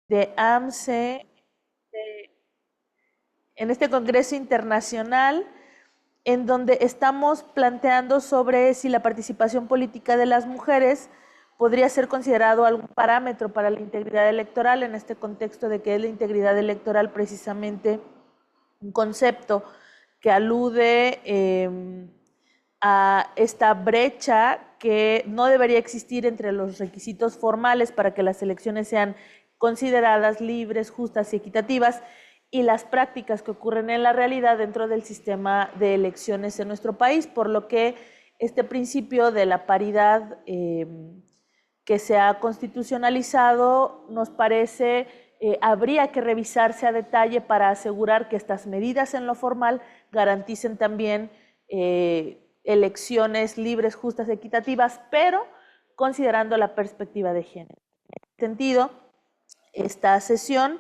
de AMCE, en este Congreso Internacional, en donde estamos planteando sobre si la participación política de las mujeres podría ser considerado algún parámetro para la integridad electoral, en este contexto de que es la integridad electoral precisamente un concepto que alude a esta brecha que no debería existir entre los requisitos formales para que las elecciones sean consideradas libres, justas y equitativas, y las prácticas que ocurren en la realidad dentro del sistema de elecciones en nuestro país, por lo que este principio de la paridad que se ha constitucionalizado nos parece habría que revisarse a detalle para asegurar que estas medidas en lo formal garanticen también elecciones libres, justas, equitativas, pero considerando la perspectiva de género. En este sentido, esta sesión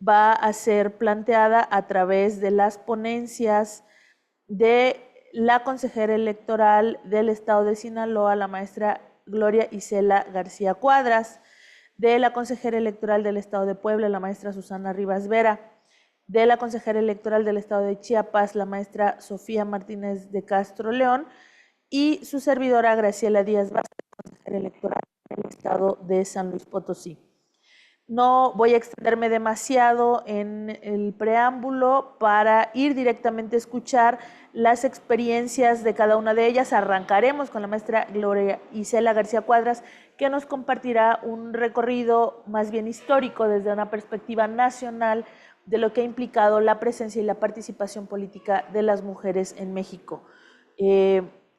va a ser planteada a través de las ponencias de la consejera electoral del Estado de Sinaloa, la maestra Gloria Isela García Cuadras, de la consejera electoral del Estado de Puebla, la maestra Susana Rivas Vera, de la consejera electoral del Estado de Chiapas, la maestra Sofía Martínez de Castro León, y su servidora Graciela Díaz Vázquez, consejera electoral del Estado de San Luis Potosí. No voy a extenderme demasiado en el preámbulo para ir directamente a escuchar las experiencias de cada una de ellas. Arrancaremos con la maestra Gloria Isela García Cuadras, que nos compartirá un recorrido más bien histórico desde una perspectiva nacional de lo que ha implicado la presencia y la participación política de las mujeres en México.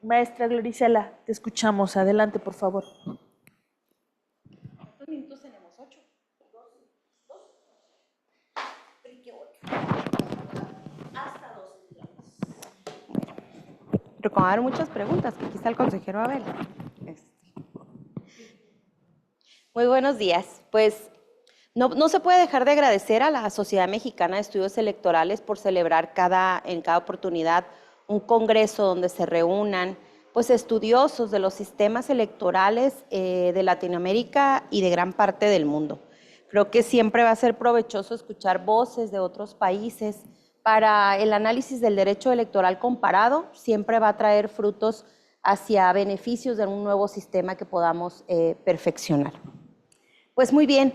Maestra Gloria Isela, te escuchamos. Adelante, por favor. ¿Cuántos minutos tenemos? 8. Hasta 12. Pero como va a haber muchas preguntas, que aquí está el consejero Abel. Muy buenos días. Pues no se puede dejar de agradecer a la Sociedad Mexicana de Estudios Electorales por celebrar en cada oportunidad un congreso donde se reúnan pues estudiosos de los sistemas electorales de Latinoamérica y de gran parte del mundo. Creo que siempre va a ser provechoso escuchar voces de otros países para el análisis del derecho electoral comparado, siempre va a traer frutos hacia beneficios de un nuevo sistema que podamos perfeccionar. Pues muy bien,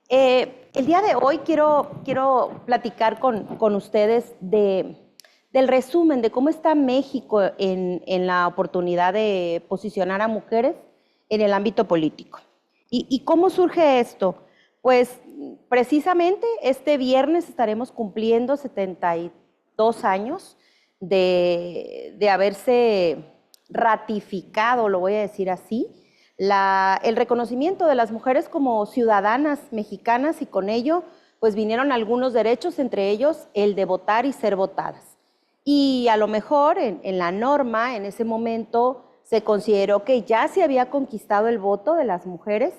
el día de hoy quiero platicar con ustedes del resumen de cómo está México en la oportunidad de posicionar a mujeres en el ámbito político. ¿Y cómo surge esto? Pues precisamente este viernes estaremos cumpliendo 72 años de haberse ratificado, lo voy a decir así, el reconocimiento de las mujeres como ciudadanas mexicanas, y con ello pues vinieron algunos derechos, entre ellos el de votar y ser votadas. Y a lo mejor en la norma en ese momento se consideró que ya se había conquistado el voto de las mujeres.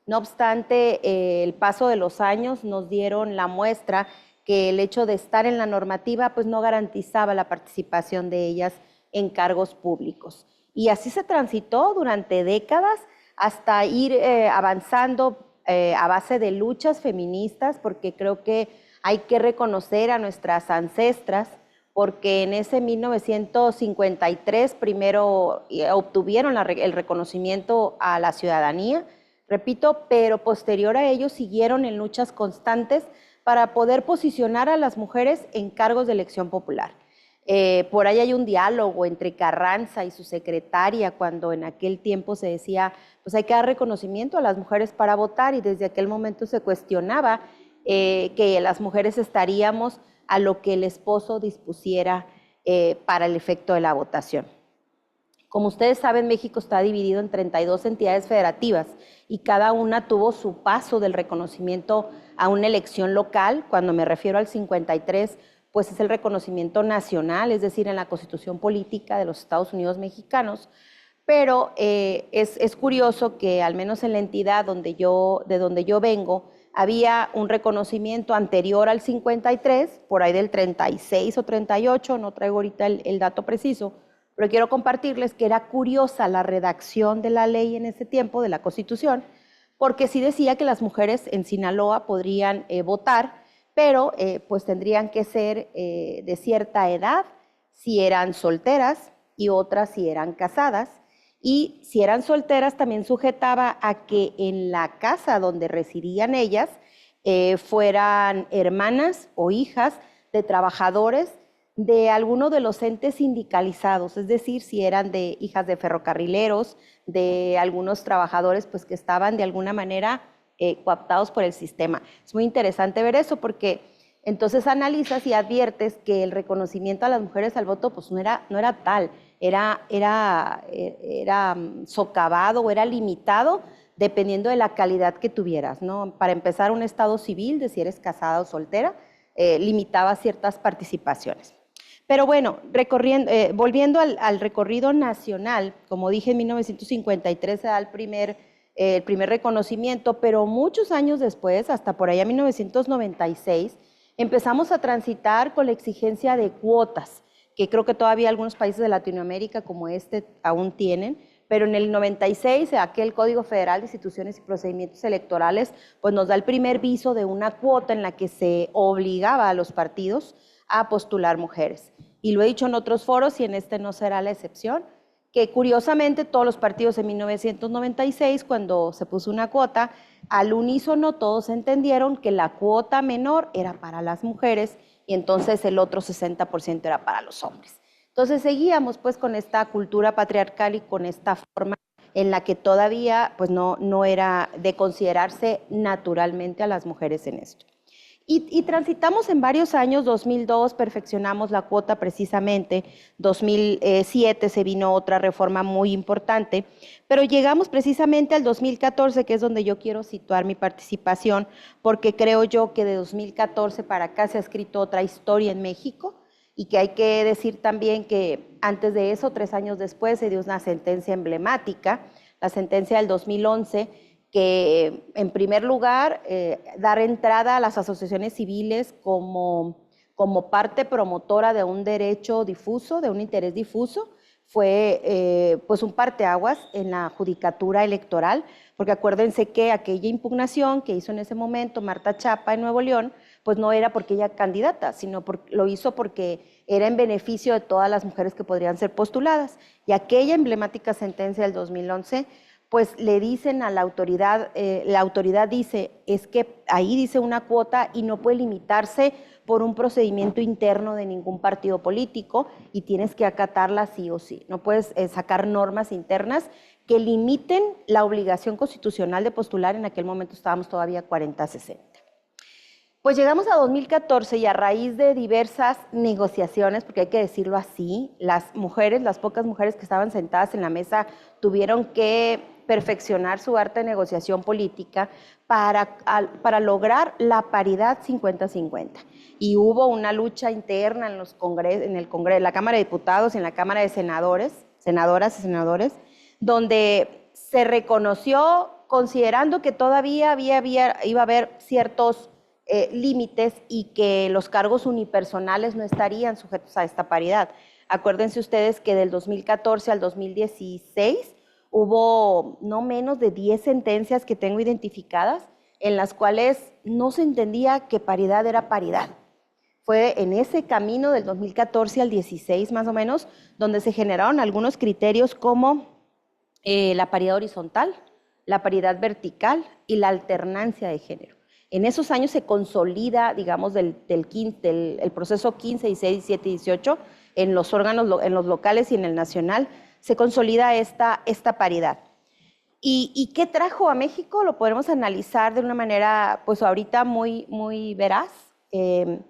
No obstante, el paso de los años nos dieron la muestra que el hecho de estar en la normativa pues no garantizaba la participación de ellas en cargos públicos. Y así se transitó durante décadas hasta ir avanzando a base de luchas feministas, porque creo que hay que reconocer a nuestras ancestras, porque en ese 1953 primero obtuvieron el reconocimiento a la ciudadanía, repito, pero posterior a ello siguieron en luchas constantes para poder posicionar a las mujeres en cargos de elección popular. Por ahí hay un diálogo entre Carranza y su secretaria, cuando en aquel tiempo se decía, pues hay que dar reconocimiento a las mujeres para votar, y desde aquel momento se cuestionaba que las mujeres estaríamos a lo que el esposo dispusiera para el efecto de la votación. Como ustedes saben, México está dividido en 32 entidades federativas y cada una tuvo su paso del reconocimiento a una elección local. Cuando me refiero al 53, pues es el reconocimiento nacional, es decir, en la Constitución Política de los Estados Unidos Mexicanos. Pero es curioso que al menos en la entidad de donde yo vengo, había un reconocimiento anterior al 53, por ahí del 36 o 38, no traigo ahorita el dato preciso, pero quiero compartirles que era curiosa la redacción de la ley en ese tiempo, de la Constitución, porque sí decía que las mujeres en Sinaloa podrían votar, pero pues tendrían que ser de cierta edad, si eran solteras y otras si eran casadas. Y si eran solteras también sujetaba a que en la casa donde residían ellas fueran hermanas o hijas de trabajadores de alguno de los entes sindicalizados, es decir, si eran de hijas de ferrocarrileros, de algunos trabajadores pues que estaban de alguna manera cooptados por el sistema. Es muy interesante ver eso porque entonces analizas y adviertes que el reconocimiento a las mujeres al voto pues no era tal, era socavado o era limitado dependiendo de la calidad que tuvieras, ¿no? Para empezar, un estado civil de si eres casada o soltera limitaba ciertas participaciones. Pero bueno, volviendo al recorrido nacional, como dije, en 1953 se da el primer reconocimiento, pero muchos años después, hasta por allá 1996, empezamos a transitar con la exigencia de cuotas, que creo que todavía algunos países de Latinoamérica como este aún tienen, pero en el 96, aquel Código Federal de Instituciones y Procedimientos Electorales, pues nos da el primer viso de una cuota en la que se obligaba a los partidos a postular mujeres. Y lo he dicho en otros foros y en este no será la excepción, que curiosamente todos los partidos en 1996, cuando se puso una cuota, al unísono todos entendieron que la cuota menor era para las mujeres y entonces el otro 60% era para los hombres. Entonces seguíamos pues con esta cultura patriarcal y con esta forma en la que todavía pues no era de considerarse naturalmente a las mujeres en esto. Y transitamos en varios años, 2002 perfeccionamos la cuota precisamente, 2007 se vino otra reforma muy importante, pero llegamos precisamente al 2014, que es donde yo quiero situar mi participación, porque creo yo que de 2014 para acá se ha escrito otra historia en México, y que hay que decir también que antes de eso, 3 años después, se dio una sentencia emblemática, la sentencia del 2011, que en primer lugar dar entrada a las asociaciones civiles como parte promotora de un derecho difuso, de un interés difuso, fue pues un parteaguas en la judicatura electoral, porque acuérdense que aquella impugnación que hizo en ese momento Marta Chapa en Nuevo León, pues no era porque ella candidata, sino lo hizo porque era en beneficio de todas las mujeres que podrían ser postuladas. Y aquella emblemática sentencia del 2011 pues le dicen a la autoridad dice, es que ahí dice una cuota y no puede limitarse por un procedimiento interno de ningún partido político y tienes que acatarla sí o sí. No puedes sacar normas internas que limiten la obligación constitucional de postular. En aquel momento estábamos todavía 40-60. Pues llegamos a 2014 y a raíz de diversas negociaciones, porque hay que decirlo así, las pocas mujeres que estaban sentadas en la mesa tuvieron que perfeccionar su arte de negociación política para lograr la paridad 50-50. Y hubo una lucha interna en la Cámara de Diputados y en la Cámara de Senadoras y senadores, donde se reconoció, considerando que todavía iba a haber ciertos límites y que los cargos unipersonales no estarían sujetos a esta paridad. Acuérdense ustedes que del 2014 al 2016 hubo no menos de 10 sentencias que tengo identificadas en las cuales no se entendía que paridad era paridad. Fue en ese camino del 2014 al 16 más o menos donde se generaron algunos criterios como la paridad horizontal, la paridad vertical y la alternancia de género. En esos años se consolida, digamos, el proceso 15, 16, 17 y 18 en los órganos, en los locales y en el nacional, se consolida esta paridad. ¿Y qué trajo a México? Lo podemos analizar de una manera, pues ahorita muy, muy veraz. En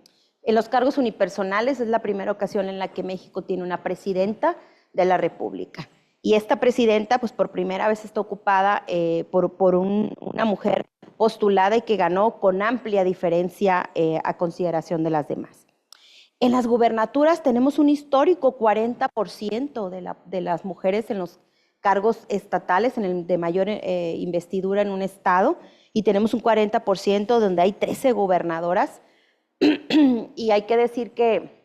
los cargos unipersonales es la primera ocasión en la que México tiene una presidenta de la República. Y esta presidenta, pues por primera vez está ocupada por una mujer postulada y que ganó con amplia diferencia a consideración de las demás. En las gubernaturas tenemos un histórico 40% de las mujeres en los cargos estatales, de mayor investidura en un estado, y tenemos un 40% donde hay 13 gobernadoras, y hay que decir que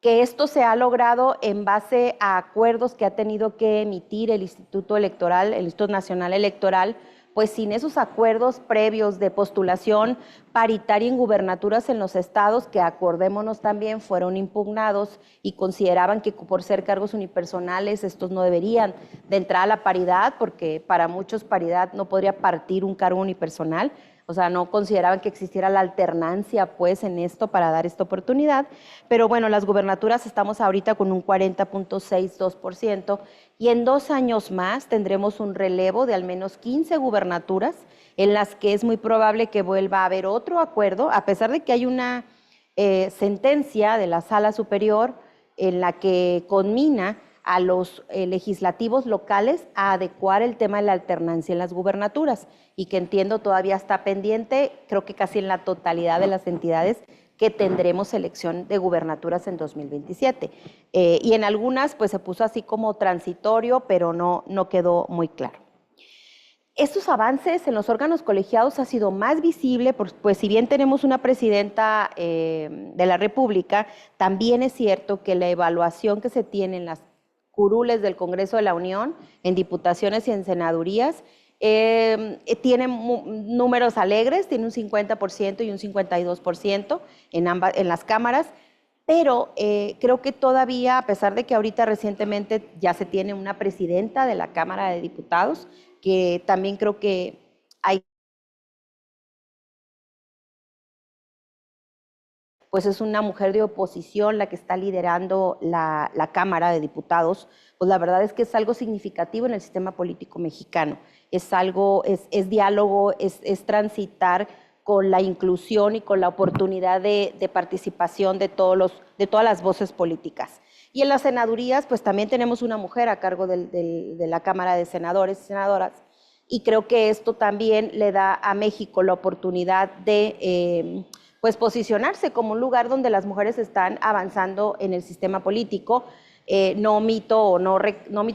esto se ha logrado en base a acuerdos que ha tenido que emitir el Instituto Nacional Electoral pues sin esos acuerdos previos de postulación paritaria en gubernaturas en los estados, que acordémonos también fueron impugnados y consideraban que por ser cargos unipersonales estos no deberían de entrar a la paridad, porque para muchos paridad no podría partir un cargo unipersonal. O sea, no consideraban que existiera la alternancia, pues, en esto para dar esta oportunidad. Pero bueno, las gubernaturas estamos ahorita con un 40.62% y en 2 años más tendremos un relevo de al menos 15 gubernaturas en las que es muy probable que vuelva a haber otro acuerdo, a pesar de que hay una sentencia de la Sala Superior en la que conmina a los legislativos locales a adecuar el tema de la alternancia en las gubernaturas y que entiendo todavía está pendiente, creo que casi en la totalidad de las entidades que tendremos elección de gubernaturas en 2027. Y en algunas pues se puso así como transitorio, pero no quedó muy claro. Estos avances en los órganos colegiados ha sido más visible, pues si bien tenemos una presidenta de la República, también es cierto que la evaluación que se tiene en las curules del Congreso de la Unión, en diputaciones y en senadurías, tiene números alegres, tiene un 50% y un 52% en las cámaras, pero creo que todavía, a pesar de que ahorita recientemente ya se tiene una presidenta de la Cámara de Diputados, que también creo que hay, pues es una mujer de oposición la que está liderando la Cámara de Diputados, pues la verdad es que es algo significativo en el sistema político mexicano, es algo, es diálogo, es transitar con la inclusión y con la oportunidad de participación de todas las voces políticas. Y en las senadurías, pues también tenemos una mujer a cargo de la Cámara de Senadores y Senadoras, y creo que esto también le da a México la oportunidad de pues posicionarse como un lugar donde las mujeres están avanzando en el sistema político. No omito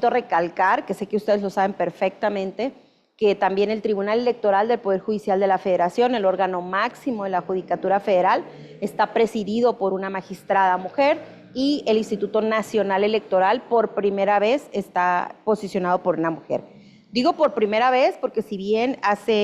recalcar, que sé que ustedes lo saben perfectamente, que también el Tribunal Electoral del Poder Judicial de la Federación, el órgano máximo de la Judicatura Federal, está presidido por una magistrada mujer y el Instituto Nacional Electoral por primera vez está posicionado por una mujer. Digo por primera vez porque si bien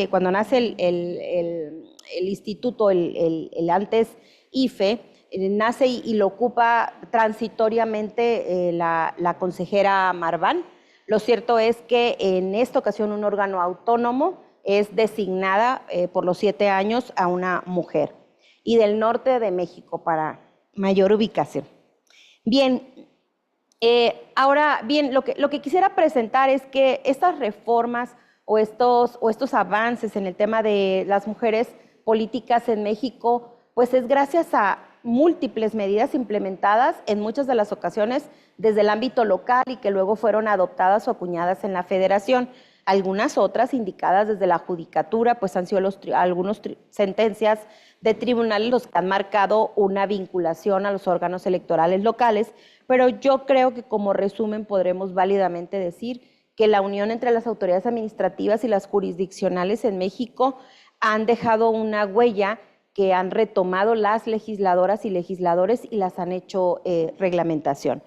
cuando nace el instituto, el antes IFE, nace y lo ocupa transitoriamente la consejera Marván. Lo cierto es que en esta ocasión un órgano autónomo es designada por los 7 años a una mujer y del norte de México para mayor ubicación. Bien, ahora bien, lo que quisiera presentar es que estas reformas o estos avances en el tema de las mujeres políticas en México, pues es gracias a múltiples medidas implementadas en muchas de las ocasiones desde el ámbito local y que luego fueron adoptadas o acuñadas en la federación. Algunas otras indicadas desde la judicatura, pues han sido algunas sentencias de tribunales los que han marcado una vinculación a los órganos electorales locales, pero yo creo que como resumen podremos válidamente decir que la unión entre las autoridades administrativas y las jurisdiccionales en México han dejado una huella que han retomado las legisladoras y legisladores y las han hecho reglamentación.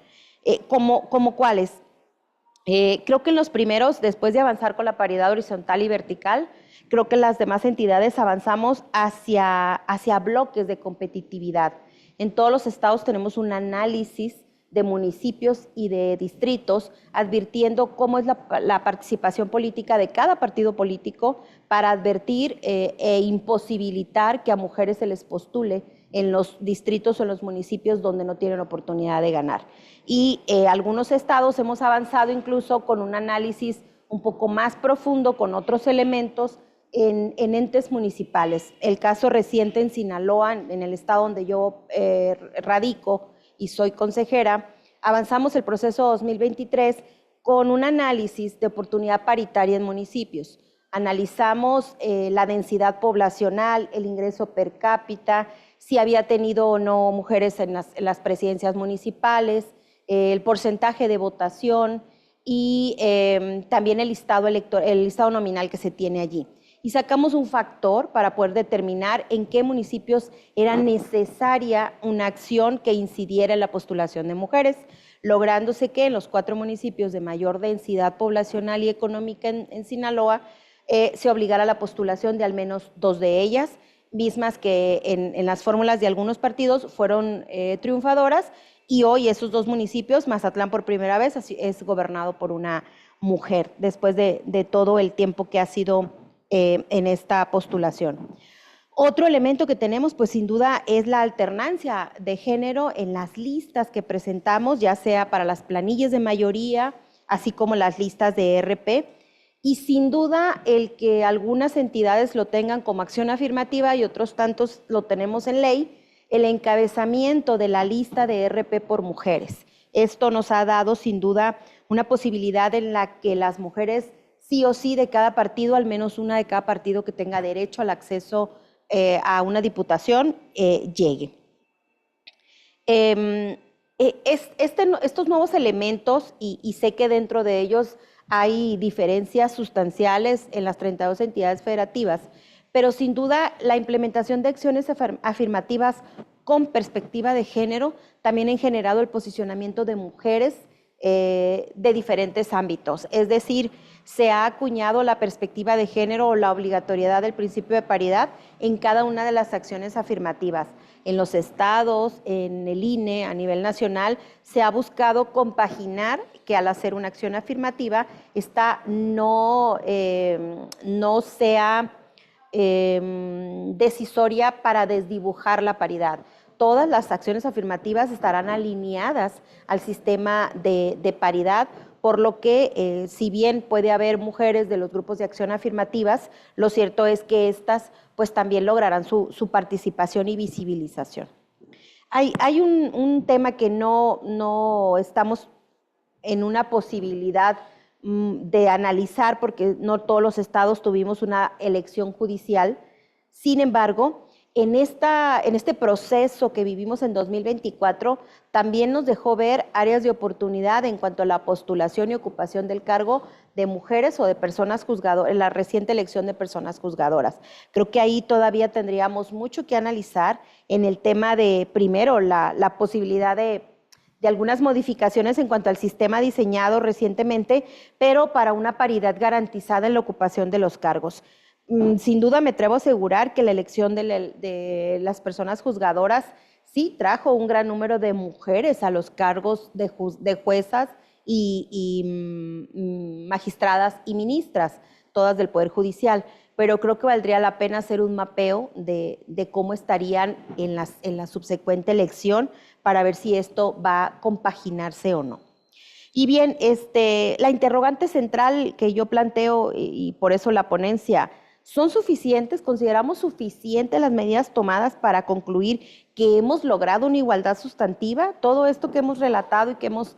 ¿Como cuáles? Creo que en los primeros, después de avanzar con la paridad horizontal y vertical, creo que las demás entidades avanzamos hacia bloques de competitividad. En todos los estados tenemos un análisis de municipios y de distritos, advirtiendo cómo es la participación política de cada partido político para advertir e imposibilitar que a mujeres se les postule en los distritos o en los municipios donde no tienen oportunidad de ganar. Y algunos estados hemos avanzado incluso con un análisis un poco más profundo, con otros elementos en entes municipales. El caso reciente en Sinaloa, en el estado donde yo radico, y soy consejera, avanzamos el proceso 2023 con un análisis de oportunidad paritaria en municipios. Analizamos la densidad poblacional, el ingreso per cápita, si había tenido o no mujeres en las presidencias municipales, el porcentaje de votación y también el listado nominal que se tiene allí. Y sacamos un factor para poder determinar en qué municipios era necesaria una acción que incidiera en la postulación de mujeres, lográndose que en los 4 municipios de mayor densidad poblacional y económica en Sinaloa se obligara a la postulación de al menos 2 de ellas, mismas que en las fórmulas de algunos partidos fueron triunfadoras, y hoy esos 2 municipios, Mazatlán por primera vez es gobernado por una mujer, después de todo el tiempo que ha sido en esta postulación. Otro elemento que tenemos, pues sin duda, es la alternancia de género en las listas que presentamos, ya sea para las planillas de mayoría, así como las listas de RP. Y sin duda, el que algunas entidades lo tengan como acción afirmativa y otros tantos lo tenemos en ley, el encabezamiento de la lista de RP por mujeres. Esto nos ha dado, sin duda, una posibilidad en la que las mujeres, sí o sí, de cada partido, al menos una de cada partido que tenga derecho al acceso a una diputación, llegue. Estos nuevos elementos, y sé que dentro de ellos hay diferencias sustanciales en las 32 entidades federativas, pero sin duda la implementación de acciones afirmativas con perspectiva de género también han generado el posicionamiento de mujeres de diferentes ámbitos. Es decir, se ha acuñado la perspectiva de género o la obligatoriedad del principio de paridad en cada una de las acciones afirmativas. En los estados, en el INE, a nivel nacional, se ha buscado compaginar que al hacer una acción afirmativa, esta no sea decisoria para desdibujar la paridad. Todas las acciones afirmativas estarán alineadas al sistema de paridad, por lo que si bien puede haber mujeres de los grupos de acción afirmativas, lo cierto es que estas pues también lograrán su participación y visibilización. Hay un tema que no estamos en una posibilidad de analizar porque no todos los estados tuvimos una elección judicial. Sin embargo, en este proceso que vivimos en 2024, también nos dejó ver áreas de oportunidad en cuanto a la postulación y ocupación del cargo de mujeres o de personas juzgadoras, en la reciente elección de personas juzgadoras. Creo que ahí todavía tendríamos mucho que analizar en el tema de, primero, la posibilidad de algunas modificaciones en cuanto al sistema diseñado recientemente, pero para una paridad garantizada en la ocupación de los cargos. Sin duda me atrevo a asegurar que la elección de las personas juzgadoras sí trajo un gran número de mujeres a los cargos de juezas y magistradas y ministras, todas del Poder Judicial, pero creo que valdría la pena hacer un mapeo de cómo estarían en la subsecuente elección para ver si esto va a compaginarse o no. Y bien, la interrogante central que yo planteo, y por eso la ponencia, ¿son suficientes? ¿Consideramos suficientes las medidas tomadas para concluir que hemos logrado una igualdad sustantiva? Todo esto que hemos relatado y que hemos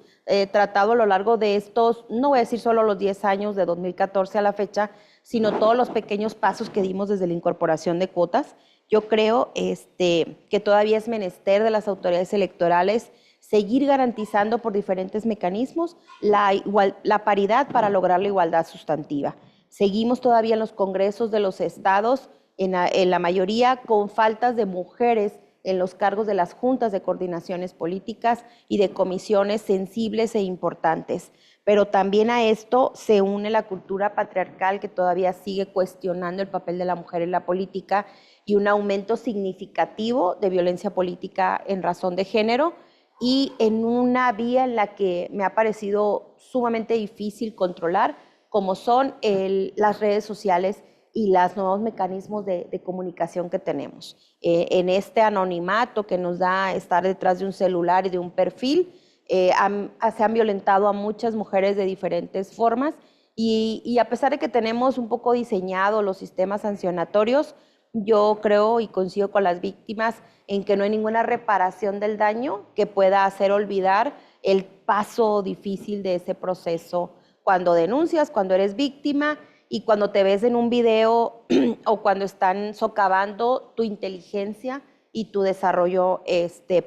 tratado a lo largo de estos, no voy a decir solo los 10 años de 2014 a la fecha, sino todos los pequeños pasos que dimos desde la incorporación de cuotas. Yo creo que todavía es menester de las autoridades electorales seguir garantizando por diferentes mecanismos la paridad para lograr la igualdad sustantiva. Seguimos todavía en los congresos de los estados, en la mayoría, con faltas de mujeres en los cargos de las juntas de coordinaciones políticas y de comisiones sensibles e importantes. Pero también a esto se une la cultura patriarcal que todavía sigue cuestionando el papel de la mujer en la política y un aumento significativo de violencia política en razón de género, y en una vía en la que me ha parecido sumamente difícil controlar, como son las redes sociales y los nuevos mecanismos de comunicación que tenemos. En este anonimato que nos da estar detrás de un celular y de un perfil, se han violentado a muchas mujeres de diferentes formas, y a pesar de que tenemos un poco diseñados los sistemas sancionatorios, yo creo y coincido con las víctimas en que no hay ninguna reparación del daño que pueda hacer olvidar el paso difícil de ese proceso cuando denuncias, cuando eres víctima y cuando te ves en un video o cuando están socavando tu inteligencia y tu desarrollo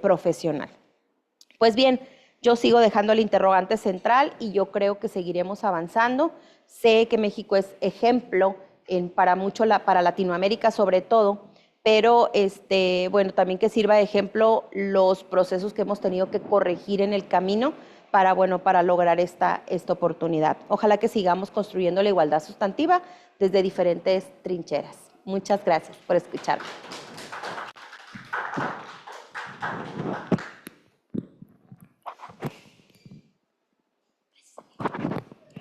profesional. Pues bien, yo sigo dejando el interrogante central y yo creo que seguiremos avanzando. Sé que México es ejemplo para Latinoamérica sobre todo, pero bueno, también que sirva de ejemplo los procesos que hemos tenido que corregir en el camino para, bueno, para lograr esta oportunidad. Ojalá que sigamos construyendo la igualdad sustantiva desde diferentes trincheras. Muchas gracias por escucharme.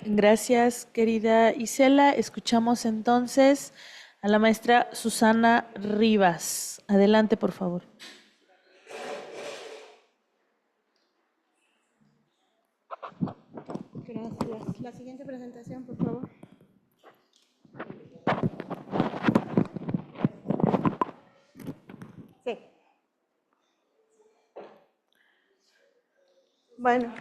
Gracias, querida Isela. Escuchamos entonces a la maestra Susana Rivas. Adelante, por favor. Gracias. La siguiente presentación, por favor. Sí. Bueno.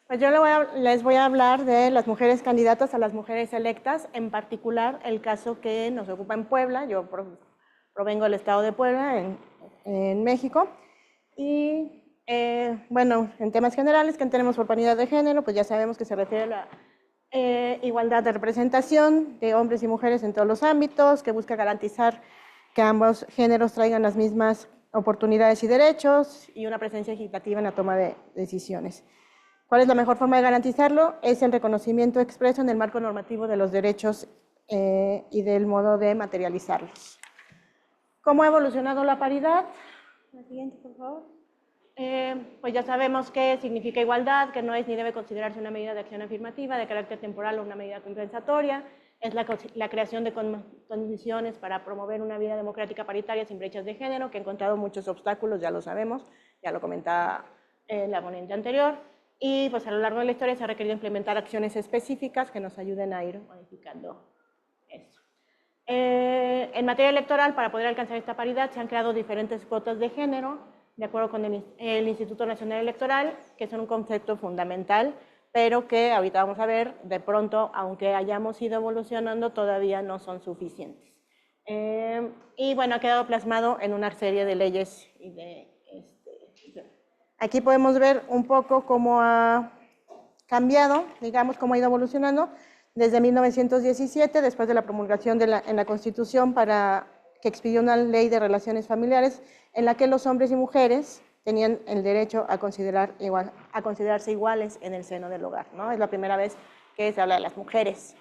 Pues yo les voy a hablar de las mujeres candidatas a las mujeres electas, en particular el caso que nos ocupa en Puebla. Yo provengo del estado de Puebla, en México. Y bueno, en temas generales que tenemos por paridad de género, pues ya sabemos que se refiere a la igualdad de representación de hombres y mujeres en todos los ámbitos, que busca garantizar que ambos géneros traigan las mismas oportunidades y derechos y una presencia equitativa en la toma de decisiones. ¿Cuál es la mejor forma de garantizarlo? Es el reconocimiento expreso en el marco normativo de los derechos y del modo de materializarlos. ¿Cómo ha evolucionado la paridad? La siguiente, por favor. Pues ya sabemos qué significa igualdad, que no es ni debe considerarse una medida de acción afirmativa de carácter temporal o una medida compensatoria. Es la creación de condiciones para promover una vida democrática paritaria sin brechas de género, que ha encontrado muchos obstáculos, ya lo sabemos, ya lo comentaba la ponente anterior. Y pues a lo largo de la historia se ha requerido implementar acciones específicas que nos ayuden a ir modificando esto. En materia electoral, para poder alcanzar esta paridad, se han creado diferentes cuotas de género, de acuerdo con el Instituto Nacional Electoral, que son un concepto fundamental, pero que ahorita vamos a ver, de pronto, aunque hayamos ido evolucionando, todavía no son suficientes. Y bueno, ha quedado plasmado en una serie de leyes y de... Aquí podemos ver un poco cómo ha cambiado, digamos, cómo ha ido evolucionando desde 1917, después de la promulgación en la Constitución que expidió una ley de relaciones familiares en la que los hombres y mujeres tenían el derecho a considerarse iguales en el seno del hogar, ¿no? Es la primera vez que se habla de las mujeres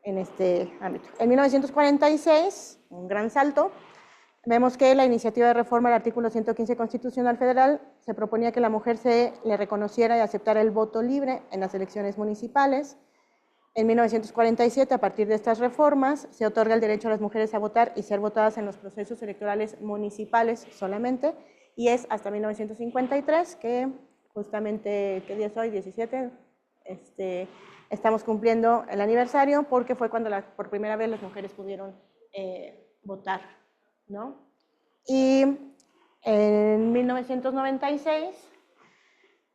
en este ámbito. En 1946, un gran salto, vemos que la iniciativa de reforma del artículo 115 Constitucional Federal se proponía que la mujer se le reconociera y aceptara el voto libre en las elecciones municipales. En 1947, a partir de estas reformas, se otorga el derecho a las mujeres a votar y ser votadas en los procesos electorales municipales solamente, y es hasta 1953 que justamente, ¿qué día es hoy? 17, estamos cumpliendo el aniversario, porque fue cuando por primera vez las mujeres pudieron votar, ¿no? Y en 1996,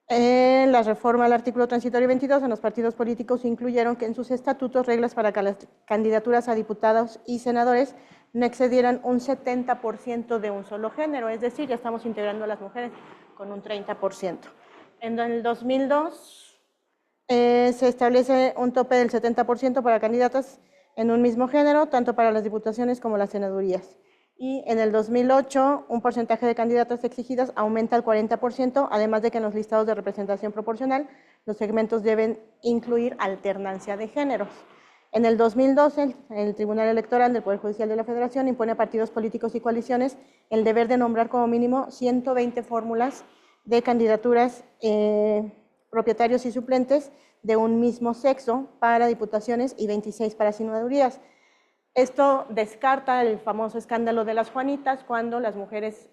en la reforma al artículo transitorio 22, en los partidos políticos incluyeron que en sus estatutos reglas para que las candidaturas a diputados y senadores no excedieran un 70% de un solo género, es decir, ya estamos integrando a las mujeres con un 30%. En el 2002 se establece un tope del 70% para candidatas en un mismo género, tanto para las diputaciones como las senadurías. Y en el 2008, un porcentaje de candidatas exigidas aumenta al 40%, además de que en los listados de representación proporcional los segmentos deben incluir alternancia de géneros. En el 2012, el Tribunal Electoral del Poder Judicial de la Federación impone a partidos políticos y coaliciones el deber de nombrar como mínimo 120 fórmulas de candidaturas propietarios y suplentes de un mismo sexo para diputaciones y 26 para senadurías. Esto descarta el famoso escándalo de las Juanitas, cuando las mujeres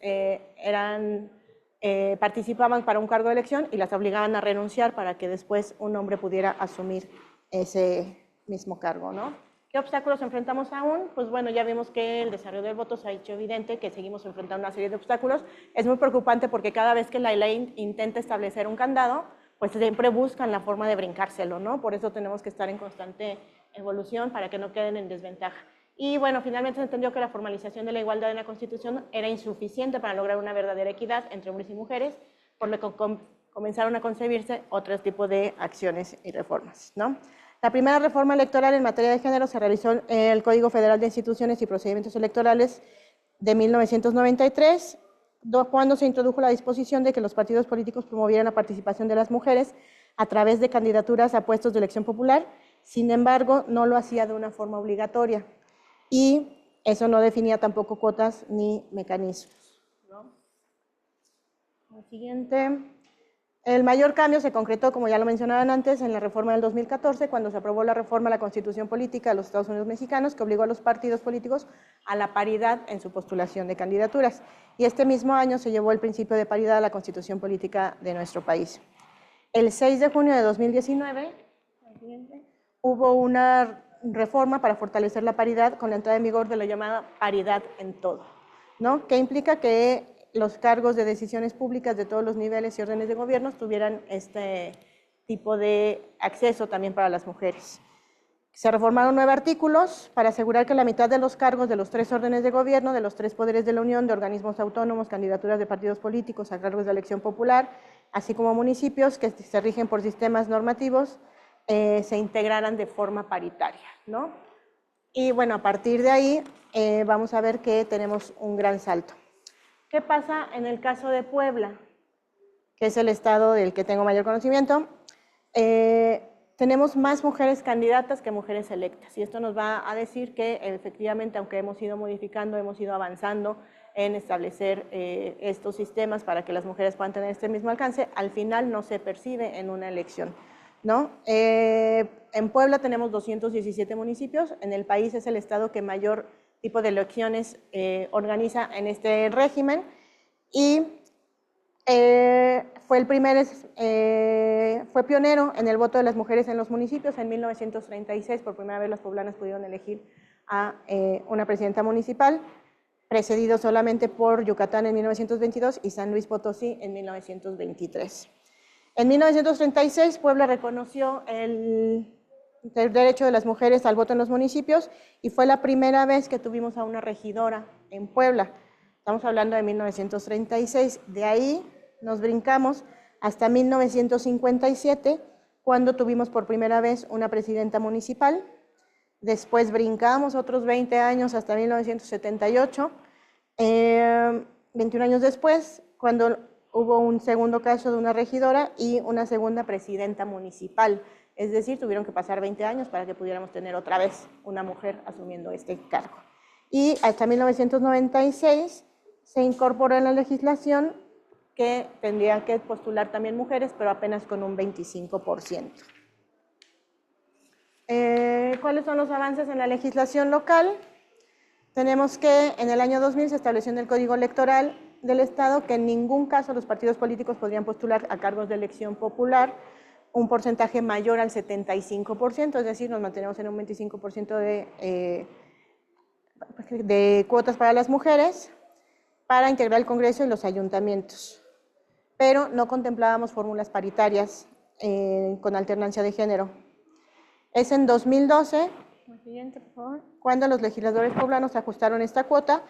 participaban para un cargo de elección y las obligaban a renunciar para que después un hombre pudiera asumir ese mismo cargo, ¿no? ¿Qué obstáculos enfrentamos aún? Pues bueno, ya vimos que el desarrollo del voto se ha hecho evidente, que seguimos enfrentando una serie de obstáculos. Es muy preocupante porque cada vez que la ley intenta establecer un candado, pues siempre buscan la forma de brincárselo, ¿no? Por eso tenemos que estar en constante evolución para que no queden en desventaja. Y bueno, finalmente se entendió que la formalización de la igualdad en la Constitución era insuficiente para lograr una verdadera equidad entre hombres y mujeres, por lo que comenzaron a concebirse otros tipos de acciones y reformas, ¿no? La primera reforma electoral en materia de género se realizó en el Código Federal de Instituciones y Procedimientos Electorales de 1993, cuando se introdujo la disposición de que los partidos políticos promovieran la participación de las mujeres a través de candidaturas a puestos de elección popular. Sin embargo, no lo hacía de una forma obligatoria y eso no definía tampoco cuotas ni mecanismos, ¿no? El siguiente. El mayor cambio se concretó, como ya lo mencionaban antes, en la reforma del 2014, cuando se aprobó la reforma a la Constitución Política de los Estados Unidos Mexicanos, que obligó a los partidos políticos a la paridad en su postulación de candidaturas. Y este mismo año se llevó el principio de paridad a la Constitución Política de nuestro país. El 6 de junio de 2019, hubo una reforma para fortalecer la paridad con la entrada en vigor de la llamada paridad en todo, ¿no? Que implica que los cargos de decisiones públicas de todos los niveles y órdenes de gobierno tuvieran este tipo de acceso también para las mujeres. Se reformaron 9 artículos para asegurar que la mitad de los cargos de los 3 órdenes de gobierno, de los 3 poderes de la Unión, de organismos autónomos, candidaturas de partidos políticos a cargos de elección popular, así como municipios que se rigen por sistemas normativos, se integraran de forma paritaria, ¿no? Y bueno, a partir de ahí vamos a ver que tenemos un gran salto. ¿Qué pasa en el caso de Puebla, que es el estado del que tengo mayor conocimiento? Tenemos más mujeres candidatas que mujeres electas, y esto nos va a decir que efectivamente, aunque hemos ido modificando, hemos ido avanzando en establecer estos sistemas para que las mujeres puedan tener este mismo alcance, al final no se percibe en una elección, ¿no? En Puebla tenemos 217 municipios, en el país es el estado que mayor tipo de elecciones organiza en este régimen, y fue pionero en el voto de las mujeres en los municipios. En 1936, por primera vez las poblanas pudieron elegir a una presidenta municipal, precedido solamente por Yucatán en 1922 y San Luis Potosí en 1923. En 1936, Puebla reconoció el derecho de las mujeres al voto en los municipios y fue la primera vez que tuvimos a una regidora en Puebla. Estamos hablando de 1936. De ahí nos brincamos hasta 1957, cuando tuvimos por primera vez una presidenta municipal. Después brincamos otros 20 años hasta 1978. 21 años después, cuando hubo un segundo caso de una regidora y una segunda presidenta municipal. Es decir, tuvieron que pasar 20 años para que pudiéramos tener otra vez una mujer asumiendo este cargo. Y hasta 1996 se incorporó en la legislación que tendrían que postular también mujeres, pero apenas con un 25%. ¿Cuáles son los avances en la legislación local? Tenemos que en el año 2000 se estableció en el Código Electoral del Estado que en ningún caso los partidos políticos podrían postular a cargos de elección popular un porcentaje mayor al 75%, es decir, nos mantenemos en un 25% de cuotas para las mujeres para integrar el Congreso y los ayuntamientos, pero no contemplábamos fórmulas paritarias con alternancia de género. Es en 2012, siguiente, por favor, cuando los legisladores poblanos ajustaron esta cuota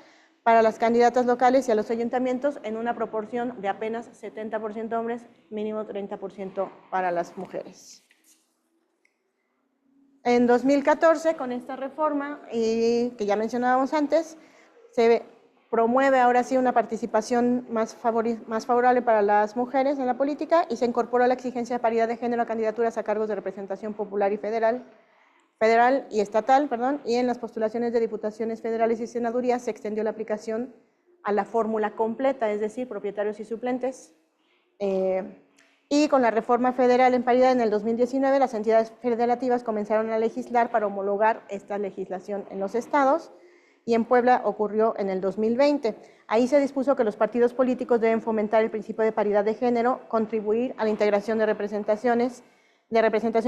para las candidatas locales y a los ayuntamientos en una proporción de apenas 70% hombres, mínimo 30% para las mujeres. En 2014, con esta reforma, y que ya mencionábamos antes, se promueve ahora sí una participación más favorable para las mujeres en la política y se incorporó la exigencia de paridad de género a candidaturas a cargos de representación popular y federal y estatal, y en las postulaciones de diputaciones federales y senadurías se extendió la aplicación a la fórmula completa, es decir, propietarios y suplentes. Y con la reforma federal en paridad en el 2019, las entidades federativas comenzaron a legislar para homologar esta legislación en los estados, y en Puebla ocurrió en el 2020. Ahí se dispuso que los partidos políticos deben fomentar el principio de paridad de género, contribuir a la integración de representación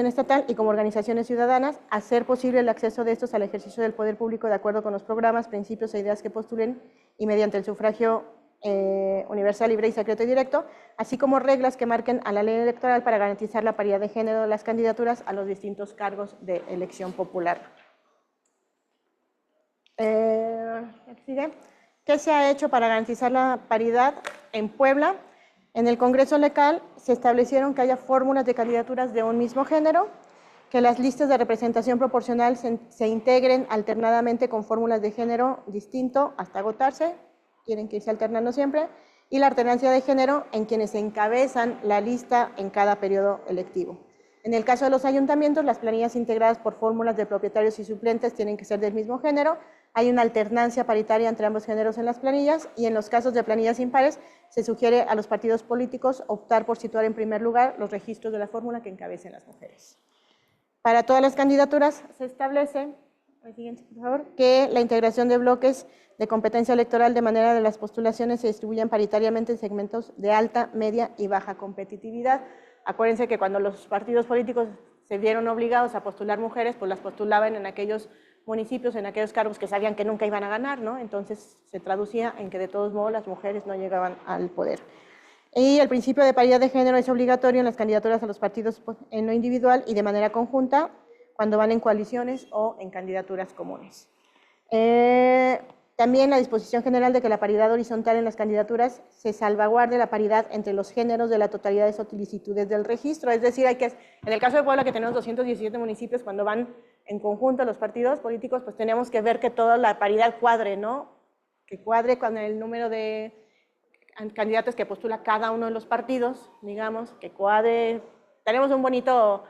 estatal y como organizaciones ciudadanas, hacer posible el acceso de estos al ejercicio del poder público de acuerdo con los programas, principios e ideas que postulen y mediante el sufragio universal, libre y secreto y directo, así como reglas que marquen a la ley electoral para garantizar la paridad de género de las candidaturas a los distintos cargos de elección popular. ¿Qué se ha hecho para garantizar la paridad en Puebla? En el Congreso local se establecieron que haya fórmulas de candidaturas de un mismo género que las listas de representación proporcional se integren alternadamente con fórmulas de género distinto hasta agotarse, tienen que irse alternando siempre, y la alternancia de género en quienes encabezan la lista en cada periodo electivo. En el caso de los ayuntamientos, las planillas integradas por fórmulas de propietarios y suplentes tienen que ser del mismo género. Hay una alternancia paritaria entre ambos géneros en las planillas, y en los casos de planillas impares se sugiere a los partidos políticos optar por situar en primer lugar los registros de la fórmula que encabecen las mujeres. Para todas las candidaturas se establece, el siguiente, por favor, que la integración de bloques de competencia electoral de manera de las postulaciones se distribuyan paritariamente en segmentos de alta, media y baja competitividad. Acuérdense que cuando los partidos políticos se vieron obligados a postular mujeres, pues las postulaban en aquellos municipios, en aquellos cargos que sabían que nunca iban a ganar, ¿no? Entonces se traducía en que de todos modos las mujeres no llegaban al poder. Y el principio de paridad de género es obligatorio en las candidaturas a los partidos en lo individual y de manera conjunta cuando van en coaliciones o en candidaturas comunes. También la disposición general de que la paridad horizontal en las candidaturas se salvaguarde la paridad entre los géneros de la totalidad de solicitudes del registro. Es decir, en el caso de Puebla, que tenemos 217 municipios, cuando van en conjunto los partidos políticos, pues tenemos que ver que toda la paridad cuadre, ¿no? Que cuadre con el número de candidatos que postula cada uno de los partidos, digamos, que cuadre. Tenemos un bonito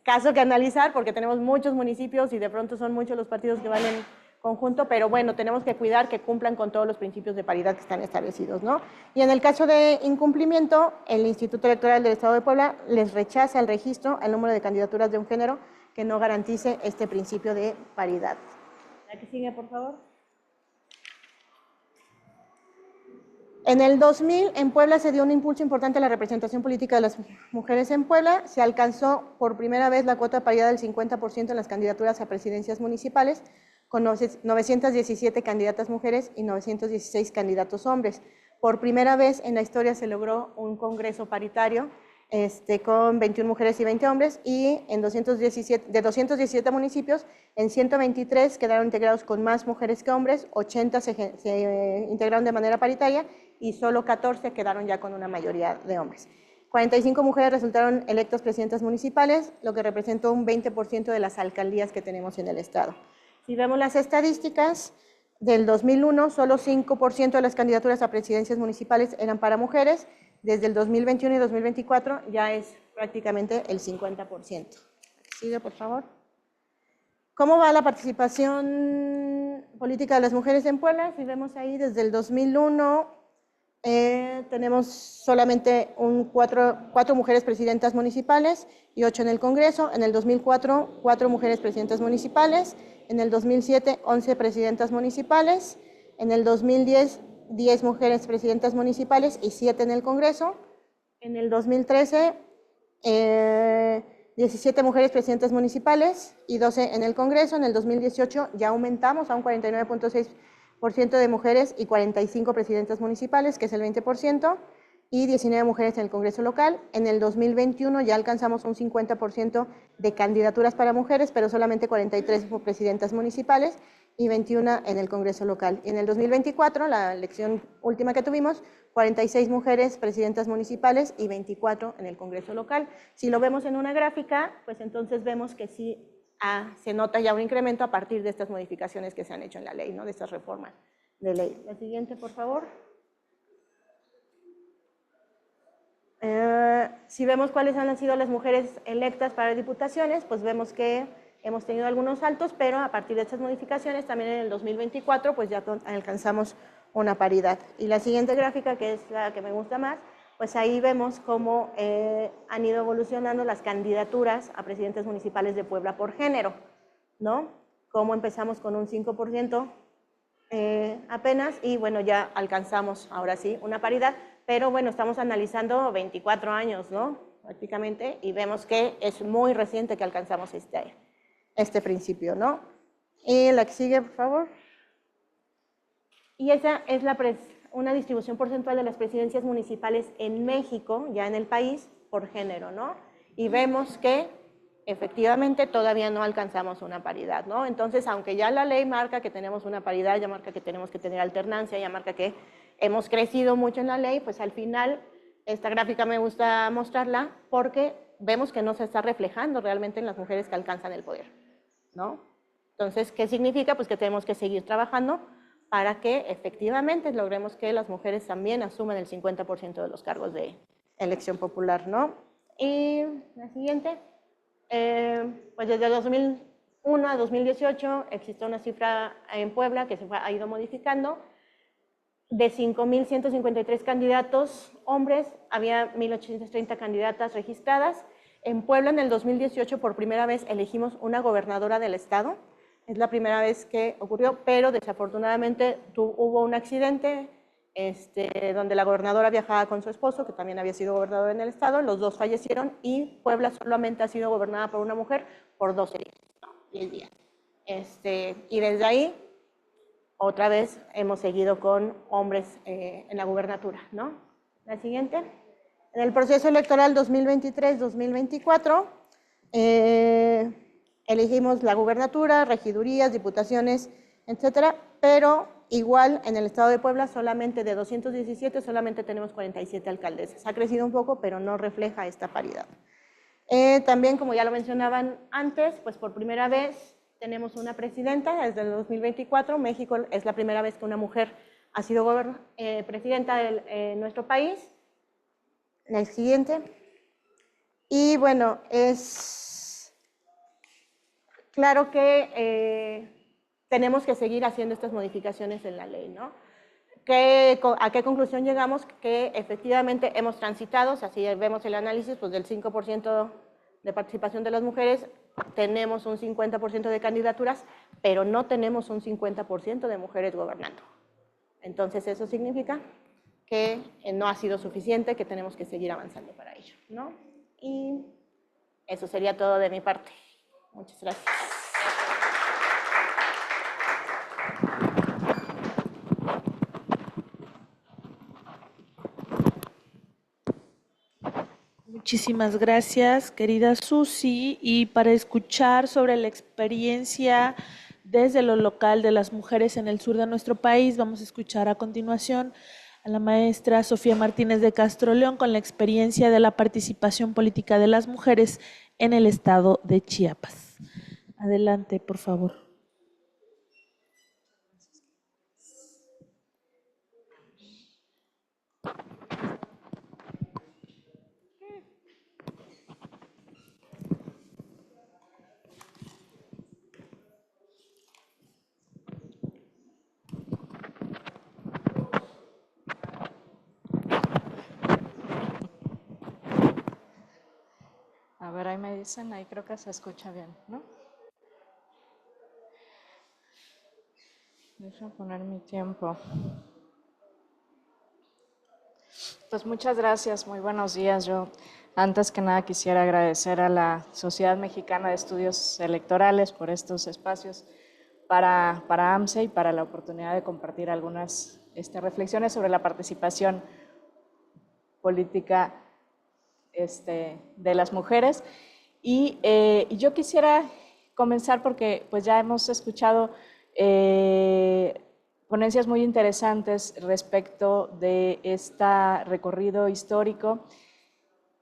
caso que analizar porque tenemos muchos municipios y de pronto son muchos los partidos que van en conjunto, pero bueno, tenemos que cuidar que cumplan con todos los principios de paridad que están establecidos, ¿no? Y en el caso de incumplimiento, el Instituto Electoral del Estado de Puebla les rechaza el registro al número de candidaturas de un género que no garantice este principio de paridad. La que sigue, por favor. En el 2000, en Puebla se dio un impulso importante a la representación política de las mujeres en Puebla. Se alcanzó por primera vez la cuota de paridad del 50% en las candidaturas a presidencias municipales, con 917 candidatas mujeres y 916 candidatos hombres. Por primera vez en la historia se logró un congreso paritario con 21 mujeres y 20 hombres, y de 217 municipios, en 123 quedaron integrados con más mujeres que hombres, 80 se integraron de manera paritaria y solo 14 quedaron ya con una mayoría de hombres. 45 mujeres resultaron electas presidentas municipales, lo que representó un 20% de las alcaldías que tenemos en el estado. Si vemos las estadísticas, del 2001 solo 5% de las candidaturas a presidencias municipales eran para mujeres. Desde el 2021 y 2024 ya es prácticamente el 50%. Sigue, por favor. ¿Cómo va la participación política de las mujeres en Puebla? Si vemos ahí, desde el 2001 tenemos solamente cuatro mujeres presidentas municipales y 8 en el Congreso. En el 2004, 4 mujeres presidentas municipales. En el 2007, 11 presidentas municipales. En el 2010, 10 mujeres presidentas municipales y 7 en el Congreso. En el 2013, 17 mujeres presidentas municipales y 12 en el Congreso. En el 2018 ya aumentamos a un 49.6% de mujeres y 45 presidentas municipales, que es el 20%, y 19 mujeres en el Congreso local. En el 2021 ya alcanzamos un 50% de candidaturas para mujeres, pero solamente 43 presidentas municipales y 21 en el Congreso local. Y en el 2024, la elección última que tuvimos, 46 mujeres presidentas municipales y 24 en el Congreso local. Si lo vemos en una gráfica, pues entonces vemos que sí se nota ya un incremento a partir de estas modificaciones que se han hecho en la ley, ¿no? De estas reformas de ley. La siguiente, por favor. Si vemos cuáles han sido las mujeres electas para diputaciones, pues vemos que hemos tenido algunos saltos, pero a partir de estas modificaciones, también en el 2024, pues ya alcanzamos una paridad. Y la siguiente gráfica, que es la que me gusta más, pues ahí vemos cómo han ido evolucionando las candidaturas a presidentes municipales de Puebla por género, ¿no? Cómo empezamos con un 5% apenas, y bueno, ya alcanzamos ahora sí una paridad, pero bueno, estamos analizando 24 años, ¿no? Prácticamente, y vemos que es muy reciente que alcanzamos este principio, ¿no? Y la que sigue, por favor. Y esa es una distribución porcentual de las presidencias municipales en México, ya en el país, por género, ¿no? Y vemos que efectivamente todavía no alcanzamos una paridad, ¿no? Entonces, aunque ya la ley marca que tenemos una paridad, ya marca que tenemos que tener alternancia, ya marca que hemos crecido mucho en la ley, pues al final esta gráfica me gusta mostrarla porque vemos que no se está reflejando realmente en las mujeres que alcanzan el poder, ¿no? Entonces, ¿qué significa? Pues que tenemos que seguir trabajando para que efectivamente logremos que las mujeres también asuman el 50% de los cargos de elección popular, ¿no? Y la siguiente, pues desde 2001 a 2018 existe una cifra en Puebla que ha ido modificando. De 5.153 candidatos hombres, había 1.830 candidatas registradas. En Puebla, en el 2018, por primera vez elegimos una gobernadora del estado. Es la primera vez que ocurrió, pero desafortunadamente hubo un accidente donde la gobernadora viajaba con su esposo, que también había sido gobernador en el estado. Los dos fallecieron y Puebla solamente ha sido gobernada por una mujer por 12 días, no, 10 días. Y desde ahí, otra vez hemos seguido con hombres en la gubernatura, ¿no? La siguiente. En el proceso electoral 2023-2024, elegimos la gubernatura, regidurías, diputaciones, etcétera, pero igual en el estado de Puebla solamente de 217, solamente tenemos 47 alcaldesas. Ha crecido un poco, pero no refleja esta paridad. También, como ya lo mencionaban antes, pues por primera vez tenemos una presidenta desde el 2024. México es la primera vez que una mujer ha sido presidenta de nuestro país. El siguiente. Y bueno, es claro que tenemos que seguir haciendo estas modificaciones en la ley, ¿no? ¿A qué conclusión llegamos? Que efectivamente hemos transitado, o sea, si vemos el análisis, pues del 5% de participación de las mujeres, tenemos un 50% de candidaturas, pero no tenemos un 50% de mujeres gobernando. Entonces eso significa que no ha sido suficiente, que tenemos que seguir avanzando para ello, ¿no? Y eso sería todo de mi parte. Muchas gracias. Muchísimas gracias, querida Susi. Y para escuchar sobre la experiencia desde lo local de las mujeres en el sur de nuestro país, vamos a escuchar a continuación a la maestra Sofía Martínez de Castro León con la experiencia de la participación política de las mujeres en el estado de Chiapas. Adelante, por favor. A ver, ahí me dicen, ahí creo que se escucha bien, ¿no? Déjame poner mi tiempo. Pues muchas gracias, muy buenos días. Yo antes que nada quisiera agradecer a la Sociedad Mexicana de Estudios Electorales por estos espacios para AMCE y para la oportunidad de compartir algunas reflexiones sobre la participación política de las mujeres. Y yo quisiera comenzar porque pues ya hemos escuchado ponencias muy interesantes respecto de este recorrido histórico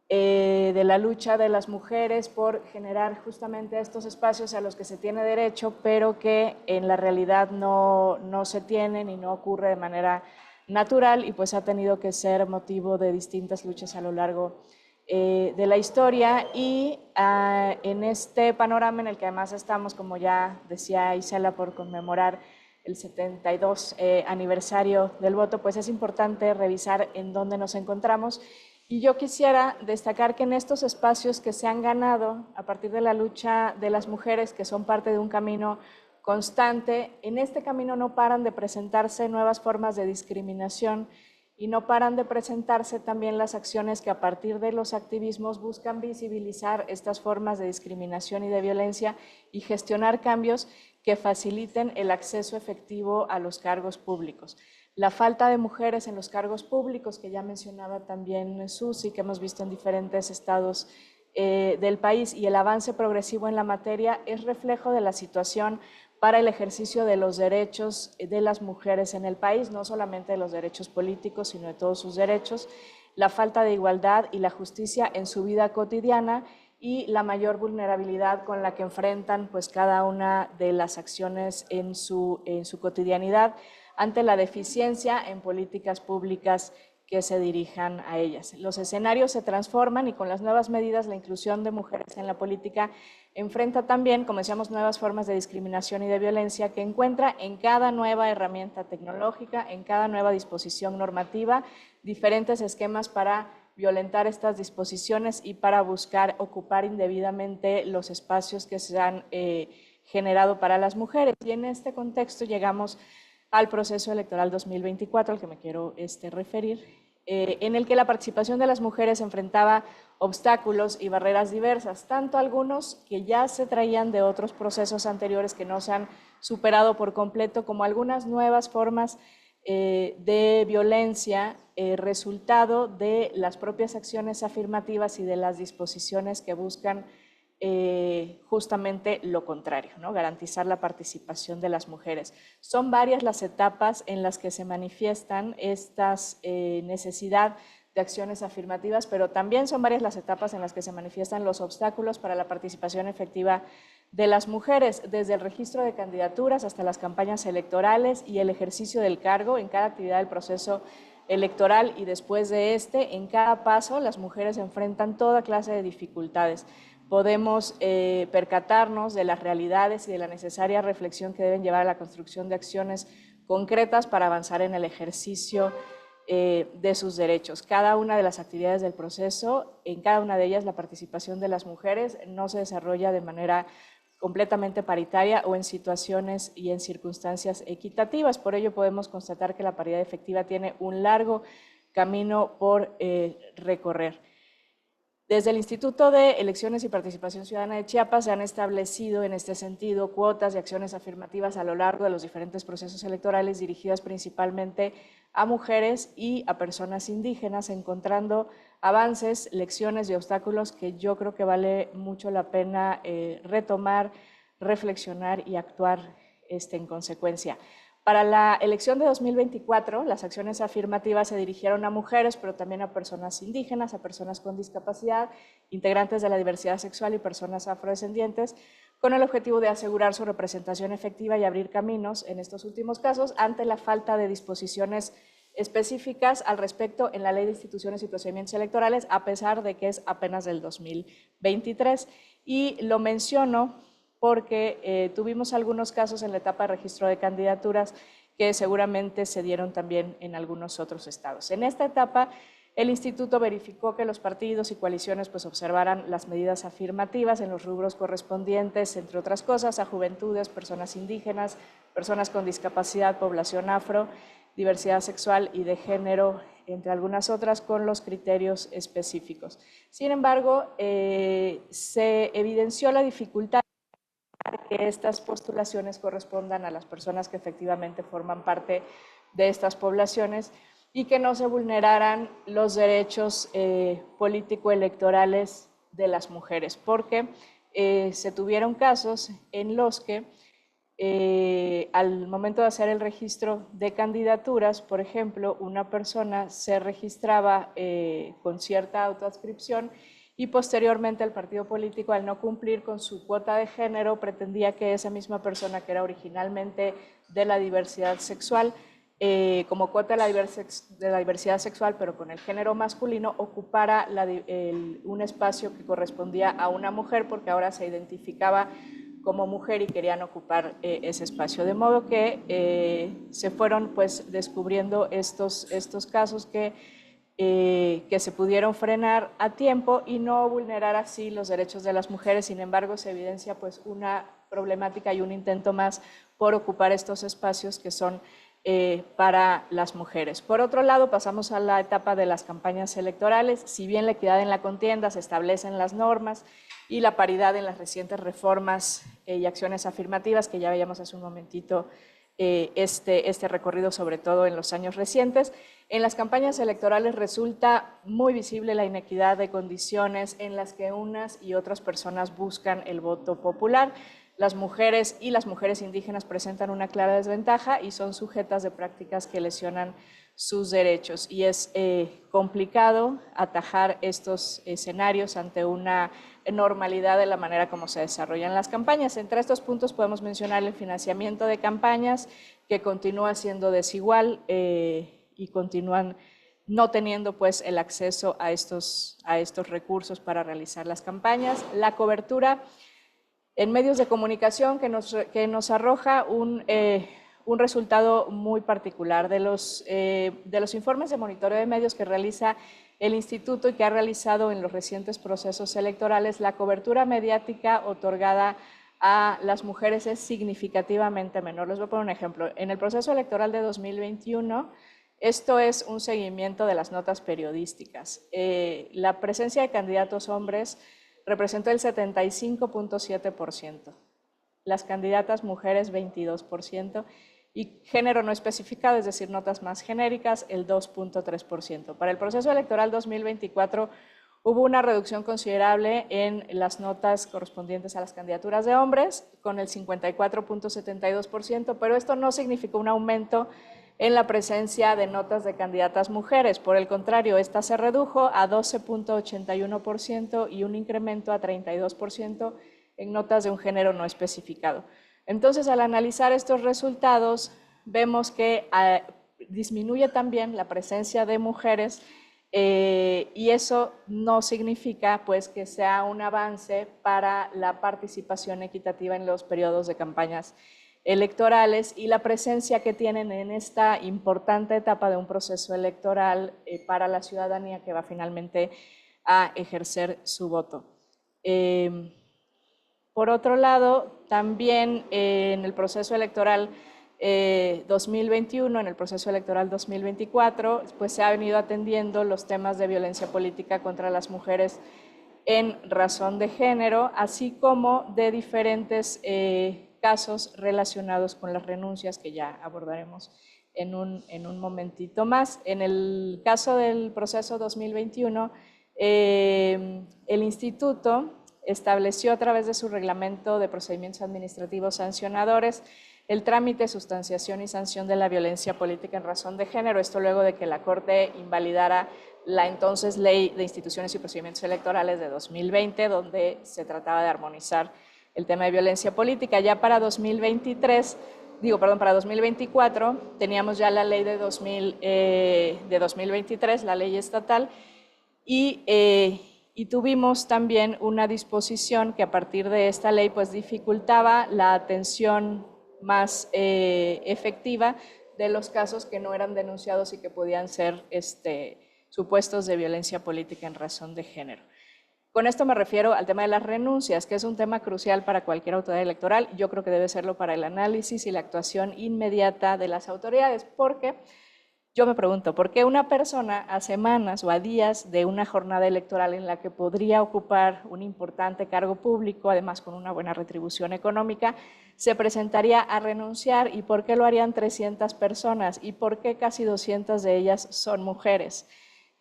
de la lucha de las mujeres por generar justamente estos espacios a los que se tiene derecho, pero que en la realidad no se tienen y no ocurre de manera natural, y pues ha tenido que ser motivo de distintas luchas a lo largo de la historia. Y en este panorama en el que además estamos, como ya decía Isela, por conmemorar el 72 aniversario del voto, pues es importante revisar en dónde nos encontramos. Y yo quisiera destacar que en estos espacios que se han ganado a partir de la lucha de las mujeres, que son parte de un camino constante, en este camino no paran de presentarse nuevas formas de discriminación y no paran de presentarse también las acciones que a partir de los activismos buscan visibilizar estas formas de discriminación y de violencia y gestionar cambios que faciliten el acceso efectivo a los cargos públicos. La falta de mujeres en los cargos públicos, que ya mencionaba también Susi, que hemos visto en diferentes estados del país, y el avance progresivo en la materia es reflejo de la situación para el ejercicio de los derechos de las mujeres en el país, no solamente de los derechos políticos, sino de todos sus derechos. la falta de igualdad y la justicia en su vida cotidiana y la mayor vulnerabilidad con la que enfrentan pues, cada una de las acciones en su cotidianidad ante la deficiencia en políticas públicas que se dirijan a ellas. Los escenarios se transforman y con las nuevas medidas la inclusión de mujeres en la política enfrenta también, como decíamos, nuevas formas de discriminación y de violencia que encuentra en cada nueva herramienta tecnológica, en cada nueva disposición normativa, diferentes esquemas para violentar estas disposiciones y para buscar ocupar indebidamente los espacios que se han generado para las mujeres. Y en este contexto llegamos al proceso electoral 2024, al que me quiero referir, en el que la participación de las mujeres enfrentaba obstáculos y barreras diversas, tanto algunos que ya se traían de otros procesos anteriores que no se han superado por completo, como algunas nuevas formas de violencia, resultado de las propias acciones afirmativas y de las disposiciones que buscan justamente lo contrario, ¿no? Garantizar la participación de las mujeres. Son varias las etapas en las que se manifiestan estas necesidad de acciones afirmativas, pero también son varias las etapas en las que se manifiestan los obstáculos para la participación efectiva de las mujeres, desde el registro de candidaturas hasta las campañas electorales y el ejercicio del cargo en cada actividad del proceso electoral y después de en cada paso las mujeres enfrentan toda clase de dificultades. Podemos percatarnos de las realidades y de la necesaria reflexión que deben llevar a la construcción de acciones concretas para avanzar en el ejercicio de sus derechos. Cada una de las actividades del proceso, en cada una de ellas la participación de las mujeres no se desarrolla de manera completamente paritaria o en situaciones y en circunstancias equitativas. Por ello podemos constatar que la paridad efectiva tiene un largo camino por recorrer. Desde el Instituto de Elecciones y Participación Ciudadana de Chiapas se han establecido en este sentido cuotas y acciones afirmativas a lo largo de los diferentes procesos electorales dirigidas principalmente a mujeres y a personas indígenas, encontrando avances, lecciones y obstáculos que yo creo que vale mucho la pena retomar, reflexionar y actuar en consecuencia. Para la elección de 2024, las acciones afirmativas se dirigieron a mujeres, pero también a personas indígenas, a personas con discapacidad, integrantes de la diversidad sexual y personas afrodescendientes, con el objetivo de asegurar su representación efectiva y abrir caminos, en estos últimos casos, ante la falta de disposiciones específicas al respecto en la Ley de Instituciones y Procedimientos Electorales, a pesar de que es apenas del 2023. Y lo menciono porque tuvimos algunos casos en la etapa de registro de candidaturas que seguramente se dieron también en algunos otros estados. En esta etapa, el instituto verificó que los partidos y coaliciones pues, observaran las medidas afirmativas en los rubros correspondientes, entre otras cosas, a juventudes, personas indígenas, personas con discapacidad, población afro, diversidad sexual y de género, entre algunas otras, con los criterios específicos. Sin embargo, se evidenció la dificultad que estas postulaciones correspondan a las personas que efectivamente forman parte de estas poblaciones y que no se vulneraran los derechos político-electorales de las mujeres, porque se tuvieron casos en los que al momento de hacer el registro de candidaturas, por ejemplo, una persona se registraba con cierta autoadscripción y posteriormente el partido político, al no cumplir con su cuota de género, pretendía que esa misma persona que era originalmente de la diversidad sexual, como cuota de la diversidad sexual, pero con el género masculino, ocupara un espacio que correspondía a una mujer, porque ahora se identificaba como mujer y querían ocupar ese espacio. De modo que se fueron pues, descubriendo estos casos que se pudieron frenar a tiempo y no vulnerar así los derechos de las mujeres. Sin embargo, se evidencia pues, una problemática y un intento más por ocupar estos espacios que son para las mujeres. Por otro lado, pasamos a la etapa de las campañas electorales. Si bien la equidad en la contienda se establecen las normas y la paridad en las recientes reformas y acciones afirmativas, que ya veíamos hace un momentito este recorrido, sobre todo en los años recientes, en las campañas electorales resulta muy visible la inequidad de condiciones en las que unas y otras personas buscan el voto popular. Las mujeres y las mujeres indígenas presentan una clara desventaja y son sujetas de prácticas que lesionan sus derechos. Y es complicado atajar estos escenarios ante una normalidad de la manera como se desarrollan las campañas. Entre estos puntos podemos mencionar el financiamiento de campañas, que continúa siendo desigual y continúan no teniendo pues el acceso a estos recursos para realizar las campañas. La cobertura en medios de comunicación que nos arroja un resultado muy particular. De los informes de monitoreo de medios que realiza el Instituto y que ha realizado en los recientes procesos electorales, la cobertura mediática otorgada a las mujeres es significativamente menor. Les voy a poner un ejemplo. En el proceso electoral de 2021, esto es un seguimiento de las notas periodísticas. La presencia de candidatos hombres representó el 75.7%, las candidatas mujeres 22%, y género no especificado, es decir, notas más genéricas, el 2.3%. Para el proceso electoral 2024 hubo una reducción considerable en las notas correspondientes a las candidaturas de hombres, con el 54.72%, pero esto no significó un aumento en la presencia de notas de candidatas mujeres. Por el contrario, esta se redujo a 12.81% y un incremento a 32% en notas de un género no especificado. Entonces, al analizar estos resultados, vemos que disminuye también la presencia de mujeres y eso no significa pues, que sea un avance para la participación equitativa en los periodos de campañas electorales y la presencia que tienen en esta importante etapa de un proceso electoral para la ciudadanía que va finalmente a ejercer su voto. Por otro lado, también en el proceso electoral 2021, en el proceso electoral 2024, pues se ha venido atendiendo los temas de violencia política contra las mujeres en razón de género, así como de diferentes casos relacionados con las renuncias que ya abordaremos en un momentito más. En el caso del proceso 2021, el Instituto estableció a través de su reglamento de procedimientos administrativos sancionadores el trámite, sustanciación y sanción de la violencia política en razón de género, esto luego de que la Corte invalidara la entonces Ley de Instituciones y Procedimientos Electorales de 2020, donde se trataba de armonizar el tema de violencia política. Ya para 2024 teníamos ya la ley de 2023, la ley estatal, y tuvimos también una disposición que a partir de esta ley pues dificultaba la atención más efectiva de los casos que no eran denunciados y que podían ser supuestos de violencia política en razón de género. Con esto me refiero al tema de las renuncias, que es un tema crucial para cualquier autoridad electoral. Yo creo que debe serlo para el análisis y la actuación inmediata de las autoridades, porque yo me pregunto, ¿por qué una persona a semanas o a días de una jornada electoral en la que podría ocupar un importante cargo público, además con una buena retribución económica, se presentaría a renunciar? ¿Y por qué lo harían 300 personas? ¿Y por qué casi 200 de ellas son mujeres?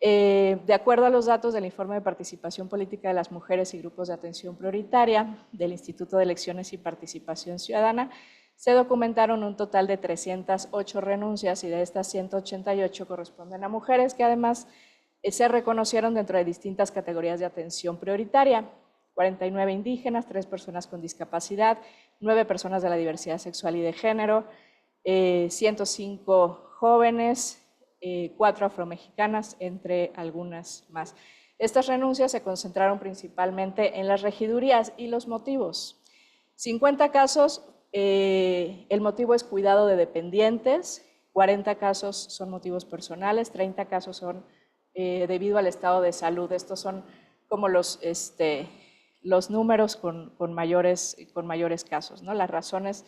De acuerdo a los datos del Informe de Participación Política de las Mujeres y Grupos de Atención Prioritaria del Instituto de Elecciones y Participación Ciudadana, se documentaron un total de 308 renuncias y de estas 188 corresponden a mujeres que además se reconocieron dentro de distintas categorías de atención prioritaria: 49 indígenas, 3 personas con discapacidad, 9 personas de la diversidad sexual y de género, 105 jóvenes, 4 afromexicanas, entre algunas más. Estas renuncias se concentraron principalmente en las regidurías y los motivos. 50 casos, el motivo es cuidado de dependientes, 40 casos son motivos personales, 30 casos son debido al estado de salud. Estos son como los números con mayores casos, ¿no? Las razones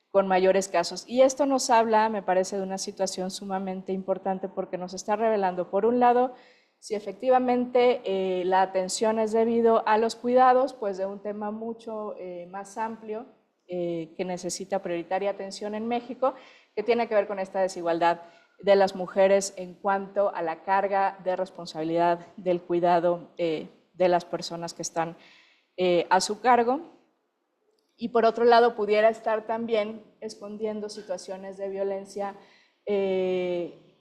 con mayores casos. Y esto nos habla, me parece, de una situación sumamente importante porque nos está revelando, por un lado, si efectivamente la atención es debido a los cuidados, pues de un tema mucho más amplio que necesita prioritaria atención en México, que tiene que ver con esta desigualdad de las mujeres en cuanto a la carga de responsabilidad del cuidado de las personas que están a su cargo. Y por otro lado, pudiera estar también escondiendo situaciones de violencia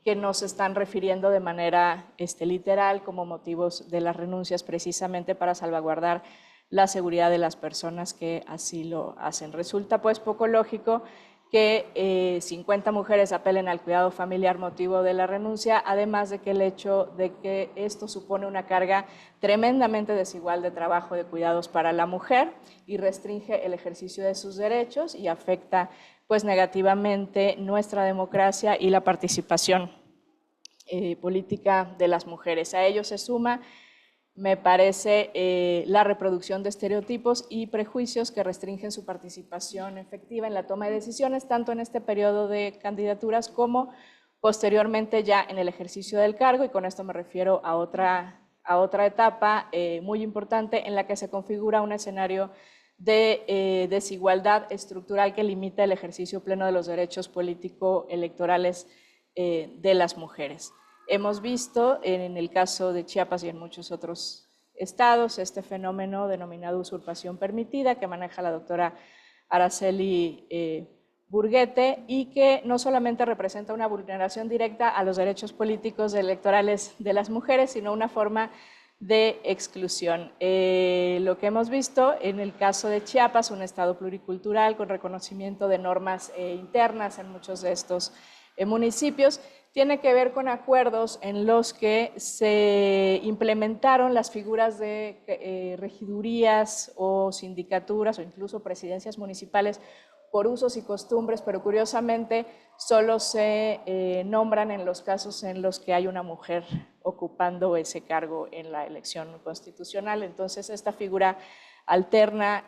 que no se están refiriendo de manera literal como motivos de las renuncias precisamente para salvaguardar la seguridad de las personas que así lo hacen. Resulta pues poco lógico que 50 mujeres apelen al cuidado familiar motivo de la renuncia, además de que el hecho de que esto supone una carga tremendamente desigual de trabajo de cuidados para la mujer y restringe el ejercicio de sus derechos y afecta pues negativamente nuestra democracia y la participación política de las mujeres. A ello se suma, me parece, la reproducción de estereotipos y prejuicios que restringen su participación efectiva en la toma de decisiones, tanto en este periodo de candidaturas como posteriormente ya en el ejercicio del cargo, y con esto me refiero a otra etapa muy importante en la que se configura un escenario de desigualdad estructural que limita el ejercicio pleno de los derechos político-electorales de las mujeres. Hemos visto en el caso de Chiapas y en muchos otros estados este fenómeno denominado usurpación permitida que maneja la doctora Araceli Burguete y que no solamente representa una vulneración directa a los derechos políticos electorales de las mujeres, sino una forma de exclusión. Lo que hemos visto en el caso de Chiapas, un estado pluricultural con reconocimiento de normas internas en muchos de estos municipios, tiene que ver con acuerdos en los que se implementaron las figuras de regidurías o sindicaturas o incluso presidencias municipales por usos y costumbres, pero curiosamente solo se nombran en los casos en los que hay una mujer ocupando ese cargo en la elección constitucional. Entonces, esta figura alterna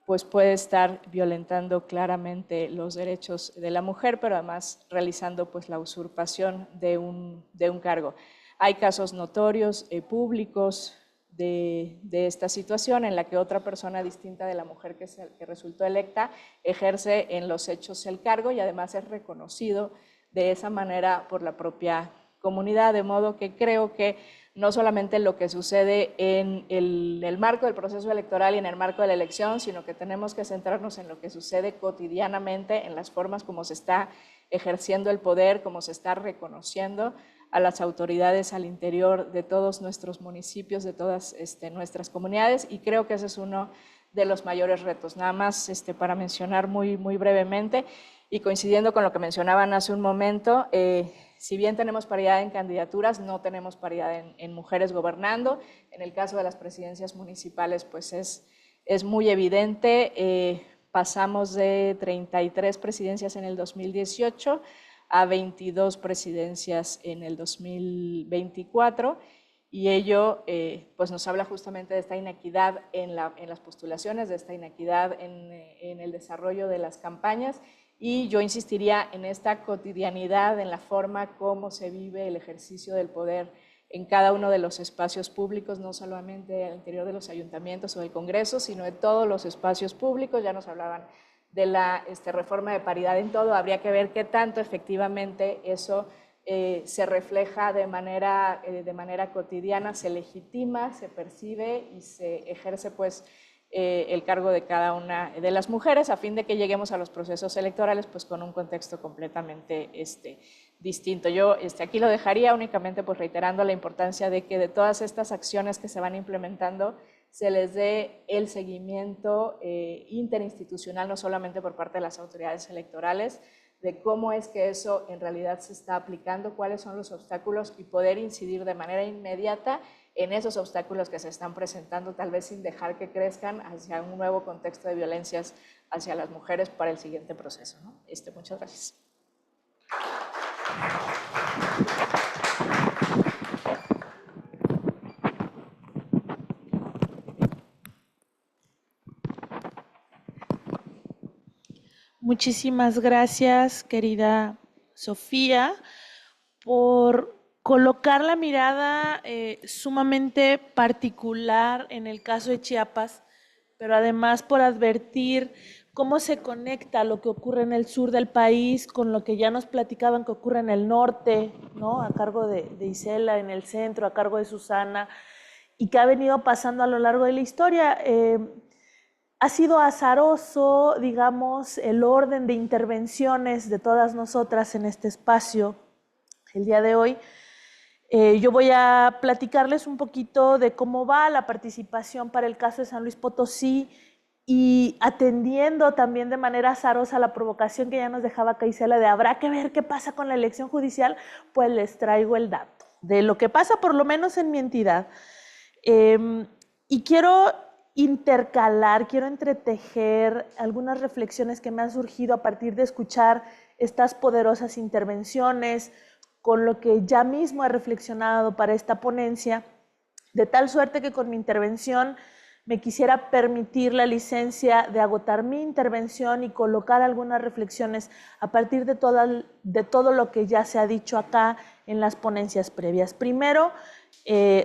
pues puede estar violentando claramente los derechos de la mujer, pero además realizando pues la usurpación de un cargo. Hay casos notorios, públicos, de esta situación en la que otra persona distinta de la mujer que resultó electa ejerce en los hechos el cargo y además es reconocido de esa manera por la propia comunidad, de modo que creo que no solamente lo que sucede en el marco del proceso electoral y en el marco de la elección, sino que tenemos que centrarnos en lo que sucede cotidianamente, en las formas como se está ejerciendo el poder, cómo se está reconociendo a las autoridades al interior de todos nuestros municipios, de todas nuestras comunidades, y creo que ese es uno de los mayores retos. Nada más para mencionar muy brevemente, y coincidiendo con lo que mencionaban hace un momento, si bien tenemos paridad en candidaturas, no tenemos paridad en mujeres gobernando. En el caso de las presidencias municipales, pues es muy evidente. Pasamos de 33 presidencias en el 2018 a 22 presidencias en el 2024, y ello pues nos habla justamente de esta inequidad en las postulaciones, de esta inequidad en el desarrollo de las campañas. Y yo insistiría en esta cotidianidad, en la forma como se vive el ejercicio del poder en cada uno de los espacios públicos, no solamente al interior de los ayuntamientos o del Congreso, sino de todos los espacios públicos. Ya nos hablaban de la reforma de paridad en todo. Habría que ver qué tanto efectivamente eso se refleja de manera cotidiana, se legitima, se percibe y se ejerce pues el cargo de cada una de las mujeres, a fin de que lleguemos a los procesos electorales pues con un contexto completamente distinto. Yo aquí lo dejaría únicamente pues reiterando la importancia de que de todas estas acciones que se van implementando se les dé el seguimiento interinstitucional, no solamente por parte de las autoridades electorales, de cómo es que eso en realidad se está aplicando, cuáles son los obstáculos y poder incidir de manera inmediata en esos obstáculos que se están presentando, tal vez sin dejar que crezcan hacia un nuevo contexto de violencias hacia las mujeres para el siguiente proceso, ¿no? Muchas gracias. Muchísimas gracias, querida Sofía, por colocar la mirada sumamente particular en el caso de Chiapas, pero además por advertir cómo se conecta lo que ocurre en el sur del país con lo que ya nos platicaban que ocurre en el norte, ¿no? A cargo de Isela, en el centro, a cargo de Susana, y que ha venido pasando a lo largo de la historia. Ha sido azaroso, digamos, el orden de intervenciones de todas nosotras en este espacio. el día de hoy. Yo voy a platicarles un poquito de cómo va la participación para el caso de San Luis Potosí y atendiendo también de manera azarosa la provocación que ya nos dejaba Caicela de habrá que ver qué pasa con la elección judicial, pues les traigo el dato de lo que pasa por lo menos en mi entidad. Y quiero intercalar, quiero entretejer algunas reflexiones que me han surgido a partir de escuchar estas poderosas intervenciones, con lo que ya mismo he reflexionado para esta ponencia, de tal suerte que con mi intervención me quisiera permitir la licencia de agotar mi intervención y colocar algunas reflexiones a partir de todo lo que ya se ha dicho acá en las ponencias previas. Primero,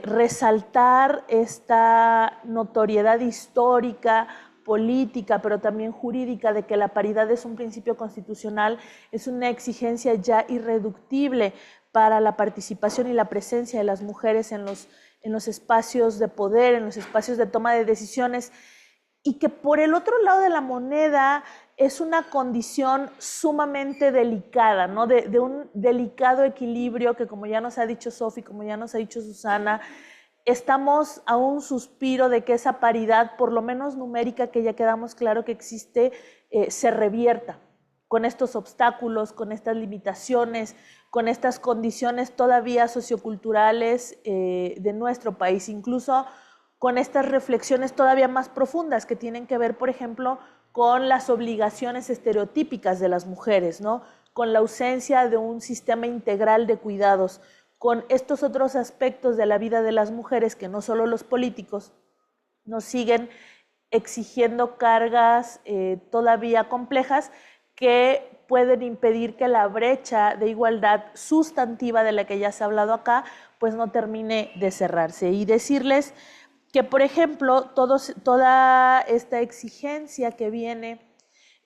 resaltar esta notoriedad histórica, política, pero también jurídica, de que la paridad es un principio constitucional, es una exigencia ya irreductible para la participación y la presencia de las mujeres en los espacios de poder, en los espacios de toma de decisiones, y que por el otro lado de la moneda es una condición sumamente delicada, ¿no? De un delicado equilibrio que, como ya nos ha dicho Sofi, como ya nos ha dicho Susana, estamos a un suspiro de que esa paridad, por lo menos numérica, que ya quedamos claro que existe, se revierta con estos obstáculos, con estas limitaciones, con estas condiciones todavía socioculturales de nuestro país, incluso con estas reflexiones todavía más profundas que tienen que ver, por ejemplo, con las obligaciones estereotípicas de las mujeres, ¿no? Con la ausencia de un sistema integral de cuidados, con estos otros aspectos de la vida de las mujeres que no solo los políticos nos siguen exigiendo cargas todavía complejas que pueden impedir que la brecha de igualdad sustantiva de la que ya se ha hablado acá, pues no termine de cerrarse. Y decirles que, por ejemplo, toda esta exigencia que viene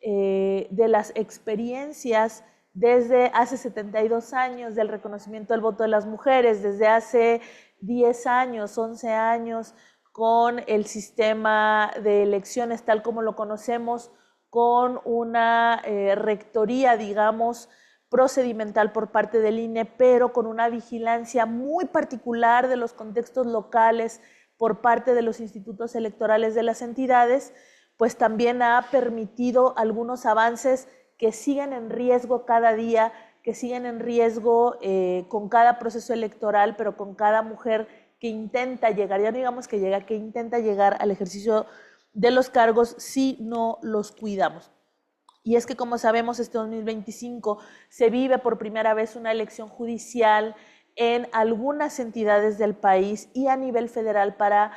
de las experiencias desde hace 72 años del reconocimiento del voto de las mujeres, desde hace 10 años, 11 años, con el sistema de elecciones tal como lo conocemos, con una rectoría, digamos, procedimental por parte del INE, pero con una vigilancia muy particular de los contextos locales por parte de los institutos electorales de las entidades, pues también ha permitido algunos avances que siguen en riesgo cada día, que siguen en riesgo con cada proceso electoral, pero con cada mujer que intenta llegar, ya no digamos que llega, que intenta llegar al ejercicio de los cargos si no los cuidamos. Y es que, como sabemos, este 2025 se vive por primera vez una elección judicial en algunas entidades del país y a nivel federal para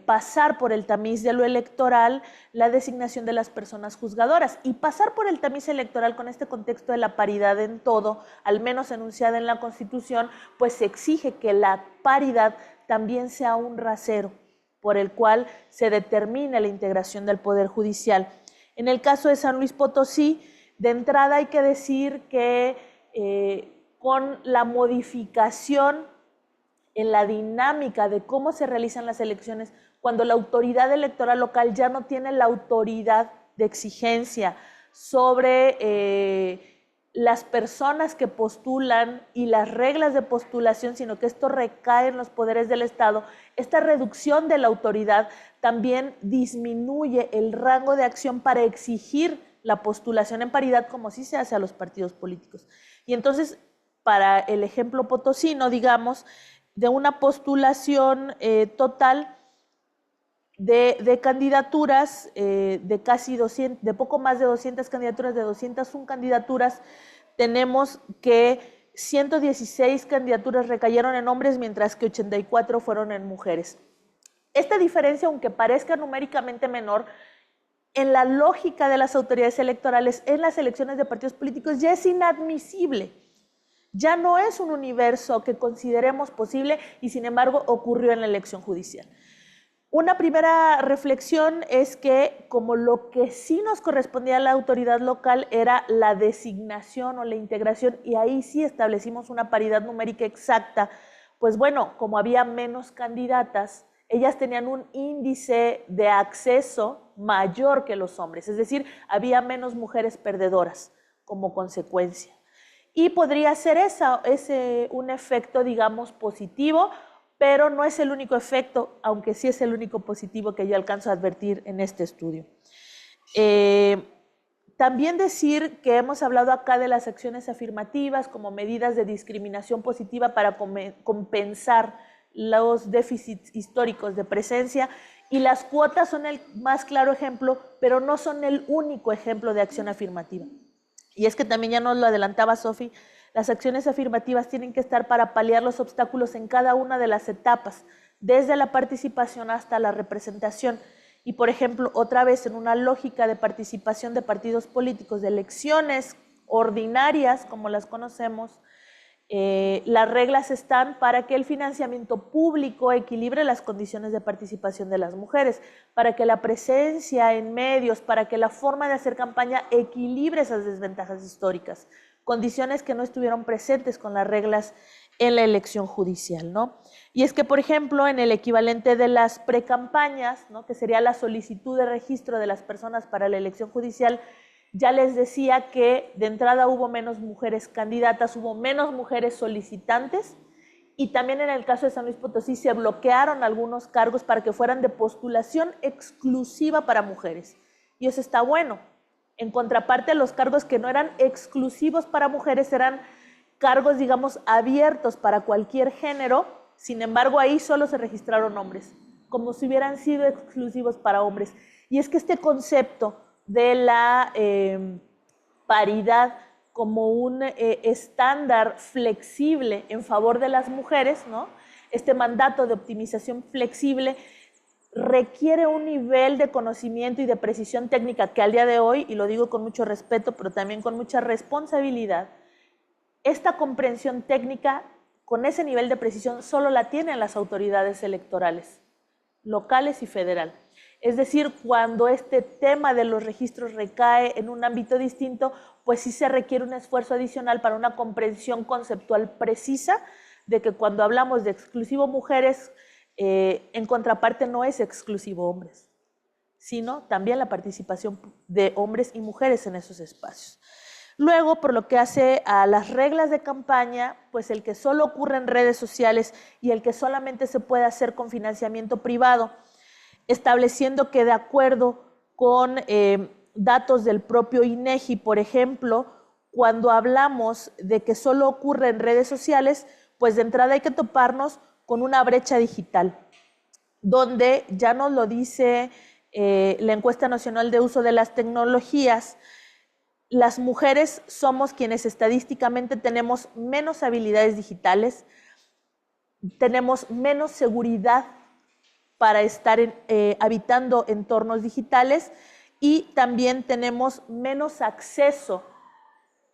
pasar por el tamiz de lo electoral, la designación de las personas juzgadoras. Y pasar por el tamiz electoral con este contexto de la paridad en todo, al menos enunciada en la Constitución, pues se exige que la paridad también sea un rasero por el cual se determine la integración del Poder Judicial. En el caso de San Luis Potosí, de entrada hay que decir que con la modificación en la dinámica de cómo se realizan las elecciones, cuando la autoridad electoral local ya no tiene la autoridad de exigencia sobre las personas que postulan y las reglas de postulación, sino que esto recae en los poderes del Estado, esta reducción de la autoridad también disminuye el rango de acción para exigir la postulación en paridad, como sí se hace a los partidos políticos. Y entonces, para el ejemplo potosino, digamos, de una postulación total de candidaturas, de casi 200, de poco más de 200 candidaturas, de 201 candidaturas, tenemos que 116 candidaturas recayeron en hombres, mientras que 84 fueron en mujeres. Esta diferencia, aunque parezca numéricamente menor, en la lógica de las autoridades electorales en las elecciones de partidos políticos ya es inadmisible. Ya no es un universo que consideremos posible y, sin embargo, ocurrió en la elección judicial. Una primera reflexión es que, como lo que sí nos correspondía a la autoridad local era la designación o la integración, y ahí sí establecimos una paridad numérica exacta, pues bueno, como había menos candidatas, ellas tenían un índice de acceso mayor que los hombres, es decir, había menos mujeres perdedoras como consecuencia. y podría ser un efecto, digamos, positivo, pero no es el único efecto, aunque sí es el único positivo que yo alcanzo a advertir en este estudio. También decir que hemos hablado acá de las acciones afirmativas como medidas de discriminación positiva para compensar los déficits históricos de presencia, y las cuotas son el más claro ejemplo, pero no son el único ejemplo de acción afirmativa. Y es que también ya nos lo adelantaba Sofi, las acciones afirmativas tienen que estar para paliar los obstáculos en cada una de las etapas, desde la participación hasta la representación. Y, por ejemplo, otra vez en una lógica de participación de partidos políticos, de elecciones ordinarias, como las conocemos, las reglas están para que el financiamiento público equilibre las condiciones de participación de las mujeres, para que la presencia en medios, para que la forma de hacer campaña equilibre esas desventajas históricas, condiciones que no estuvieron presentes con las reglas en la elección judicial, ¿no? Y es que, por ejemplo, en el equivalente de las precampañas, ¿no?, que sería la solicitud de registro de las personas para la elección judicial, ya les decía que de entrada hubo menos mujeres candidatas, hubo menos mujeres solicitantes, y también en el caso de San Luis Potosí se bloquearon algunos cargos para que fueran de postulación exclusiva para mujeres. Y eso está bueno. En contraparte, los cargos que no eran exclusivos para mujeres eran cargos, digamos, abiertos para cualquier género. Sin embargo, ahí solo se registraron hombres, como si hubieran sido exclusivos para hombres. Y es que este concepto de la paridad como un estándar flexible en favor de las mujeres, ¿no?, este mandato de optimización flexible requiere un nivel de conocimiento y de precisión técnica que al día de hoy, y lo digo con mucho respeto, pero también con mucha responsabilidad, esta comprensión técnica con ese nivel de precisión solo la tienen las autoridades electorales, locales y federal. Es decir, cuando este tema de los registros recae en un ámbito distinto, pues sí se requiere un esfuerzo adicional para una comprensión conceptual precisa de que cuando hablamos de exclusivo mujeres, en contraparte no es exclusivo hombres, sino también la participación de hombres y mujeres en esos espacios. Luego, por lo que hace a las reglas de campaña, pues el que solo ocurre en redes sociales y el que solamente se puede hacer con financiamiento privado, estableciendo que de acuerdo con datos del propio INEGI, por ejemplo, cuando hablamos de que solo ocurre en redes sociales, pues de entrada hay que toparnos con una brecha digital, donde ya nos lo dice la Encuesta Nacional de Uso de las Tecnologías, las mujeres somos quienes estadísticamente tenemos menos habilidades digitales, tenemos menos seguridad para estar habitando entornos digitales, y también tenemos menos acceso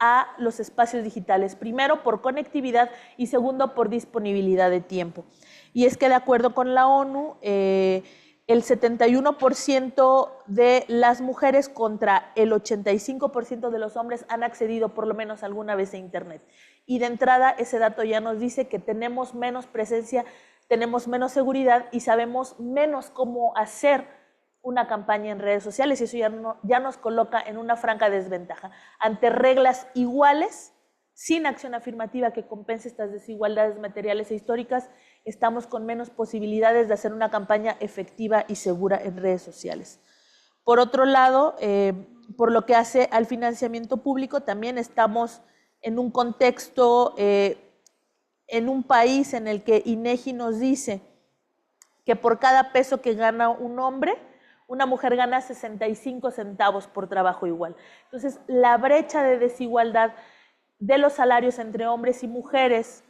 a los espacios digitales, primero por conectividad y segundo por disponibilidad de tiempo. Y es que de acuerdo con la ONU, el 71% de las mujeres contra el 85% de los hombres han accedido por lo menos alguna vez a Internet. Y de entrada ese dato ya nos dice que tenemos menos presencia, tenemos menos seguridad y sabemos menos cómo hacer una campaña en redes sociales, y eso ya nos coloca en una franca desventaja. Ante reglas iguales, sin acción afirmativa que compense estas desigualdades materiales e históricas, estamos con menos posibilidades de hacer una campaña efectiva y segura en redes sociales. Por otro lado, por lo que hace al financiamiento público, también estamos en un contexto, en un país en el que INEGI nos dice que por cada peso que gana un hombre, una mujer gana 65 centavos por trabajo igual. Entonces, la brecha de desigualdad de los salarios entre hombres y mujeres,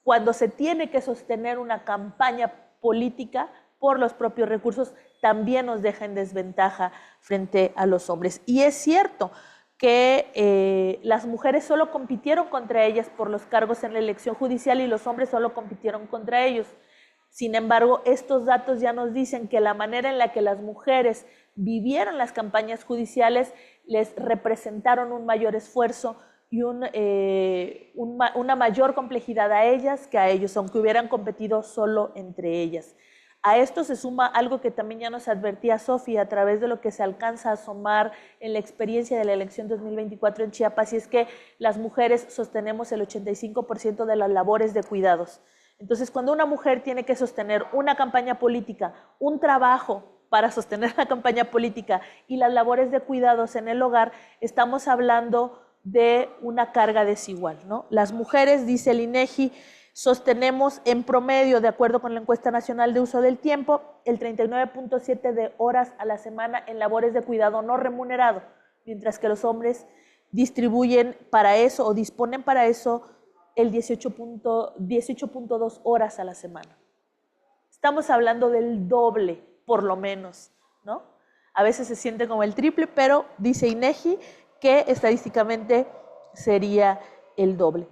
cuando se tiene que sostener una campaña política por los propios recursos, también nos deja en desventaja frente a los hombres. Y es cierto que las mujeres solo compitieron contra ellas por los cargos en la elección judicial y los hombres solo compitieron contra ellos. Sin embargo, estos datos ya nos dicen que la manera en la que las mujeres vivieron las campañas judiciales les representaron un mayor esfuerzo y una mayor complejidad a ellas que a ellos, aunque hubieran competido solo entre ellas. A esto se suma algo que también ya nos advertía Sofía a través de lo que se alcanza a asomar en la experiencia de la elección 2024 en Chiapas, y es que las mujeres sostenemos el 85% de las labores de cuidados. Entonces, cuando una mujer tiene que sostener una campaña política, un trabajo para sostener la campaña política y las labores de cuidados en el hogar, estamos hablando de una carga desigual, ¿no? Las mujeres, dice el INEGI, sostenemos en promedio, de acuerdo con la encuesta nacional de uso del tiempo, el 39.7 de horas a la semana en labores de cuidado no remunerado, mientras que los hombres distribuyen para eso o disponen para eso el 18.2 horas a la semana. Estamos hablando del doble, por lo menos, ¿no? A veces se siente como el triple, pero dice INEGI que estadísticamente sería el doble.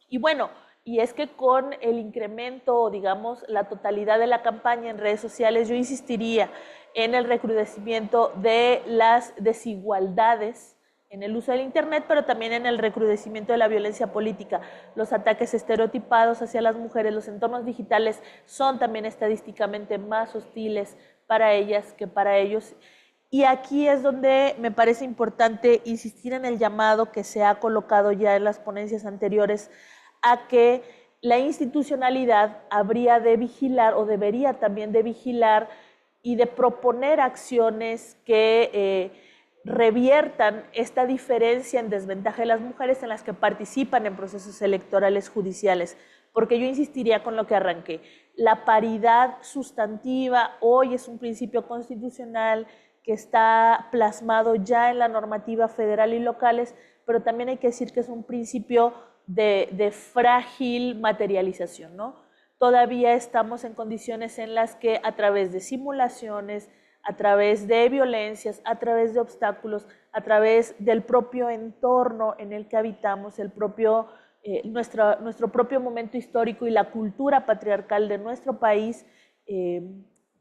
Y bueno, y es que con el incremento, digamos, la totalidad de la campaña en redes sociales, yo insistiría en el recrudecimiento de las desigualdades en el uso del Internet, pero también en el recrudecimiento de la violencia política. Los ataques estereotipados hacia las mujeres, los entornos digitales son también estadísticamente más hostiles para ellas que para ellos. Y aquí es donde me parece importante insistir en el llamado que se ha colocado ya en las ponencias anteriores a que la institucionalidad habría de vigilar o debería también de vigilar y de proponer acciones que reviertan esta diferencia en desventaja de las mujeres en las que participan en procesos electorales judiciales. Porque yo insistiría con lo que arranqué. La paridad sustantiva hoy es un principio constitucional que está plasmado ya en la normativa federal y locales, pero también hay que decir que es un principio de frágil materialización, ¿no? Todavía estamos en condiciones en las que a través de simulaciones, a través de violencias, a través de obstáculos, a través del propio entorno en el que habitamos, nuestro propio momento histórico y la cultura patriarcal de nuestro país,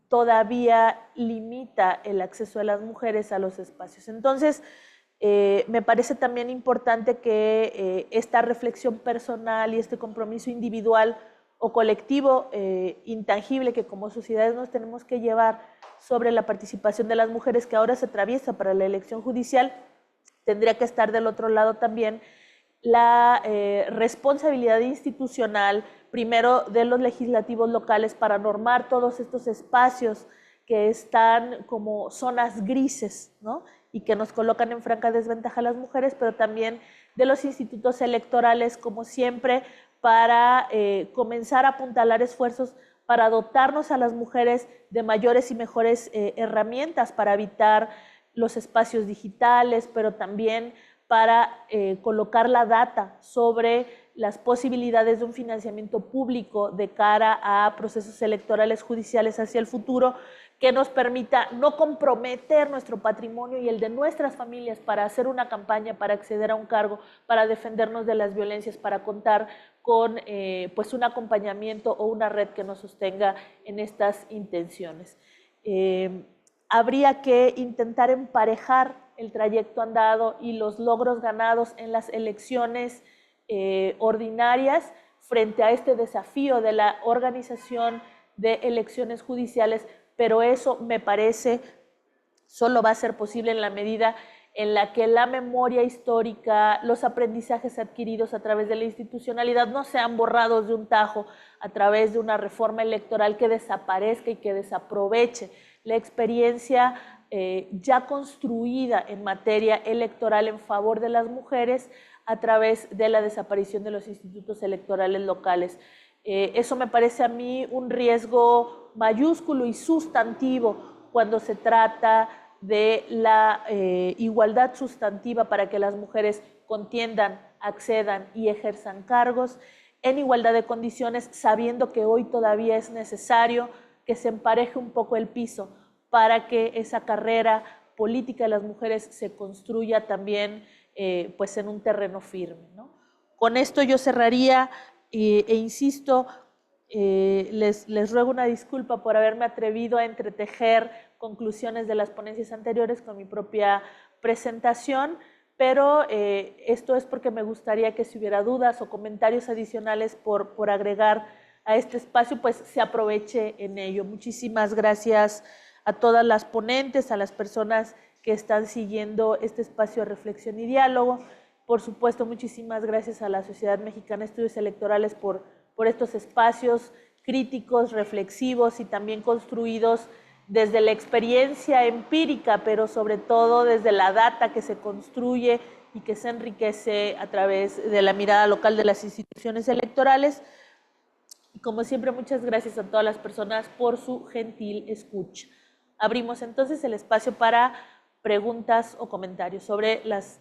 todavía limita el acceso de las mujeres a los espacios. Entonces, me parece también importante que esta reflexión personal y este compromiso individual o colectivo intangible que como sociedades nos tenemos que llevar sobre la participación de las mujeres que ahora se atraviesa para la elección judicial, tendría que estar del otro lado también la responsabilidad institucional, primero de los legislativos locales, para normar todos estos espacios que están como zonas grises, ¿no? Y que nos colocan en franca desventaja a las mujeres, pero también de los institutos electorales, como siempre, para comenzar a apuntalar esfuerzos para dotarnos a las mujeres de mayores y mejores herramientas para habitar los espacios digitales, pero también para colocar la data sobre las posibilidades de un financiamiento público de cara a procesos electorales judiciales hacia el futuro, que nos permita no comprometer nuestro patrimonio y el de nuestras familias para hacer una campaña, para acceder a un cargo, para defendernos de las violencias, para contar con pues un acompañamiento o una red que nos sostenga en estas intenciones. Habría que intentar emparejar el trayecto andado y los logros ganados en las elecciones ordinarias frente a este desafío de la organización de elecciones judiciales, pero eso me parece solo va a ser posible en la medida en la que la memoria histórica, los aprendizajes adquiridos a través de la institucionalidad no sean borrados de un tajo a través de una reforma electoral que desaparezca y que desaproveche la experiencia ya construida en materia electoral en favor de las mujeres a través de la desaparición de los institutos electorales locales. Eso me parece a mí un riesgo mayúsculo y sustantivo cuando se trata de la igualdad sustantiva para que las mujeres contiendan, accedan y ejerzan cargos en igualdad de condiciones, sabiendo que hoy todavía es necesario que se empareje un poco el piso para que esa carrera política de las mujeres se construya también pues en un terreno firme, ¿no? Con esto yo cerraría e insisto, les ruego una disculpa por haberme atrevido a entretejer conclusiones de las ponencias anteriores con mi propia presentación, pero esto es porque me gustaría que si hubiera dudas o comentarios adicionales por agregar a este espacio, pues se aproveche en ello. Muchísimas gracias a todas las ponentes, a las personas que están siguiendo este espacio de reflexión y diálogo. Por supuesto, muchísimas gracias a la Sociedad Mexicana de Estudios Electorales por estos espacios críticos, reflexivos y también construidos desde la experiencia empírica, pero sobre todo desde la data que se construye y que se enriquece a través de la mirada local de las instituciones electorales. Y como siempre, muchas gracias a todas las personas por su gentil escucha. Abrimos entonces el espacio para preguntas o comentarios sobre las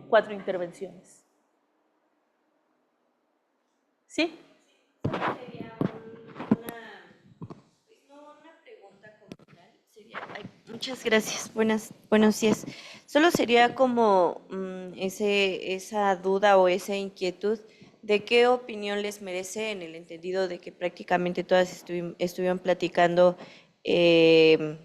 4 intervenciones. ¿Sí? Sería una pregunta como tal. Muchas gracias, buenos días. Solo sería como esa duda o esa inquietud de qué opinión les merece, en el entendido de que prácticamente todas estuvieron platicando de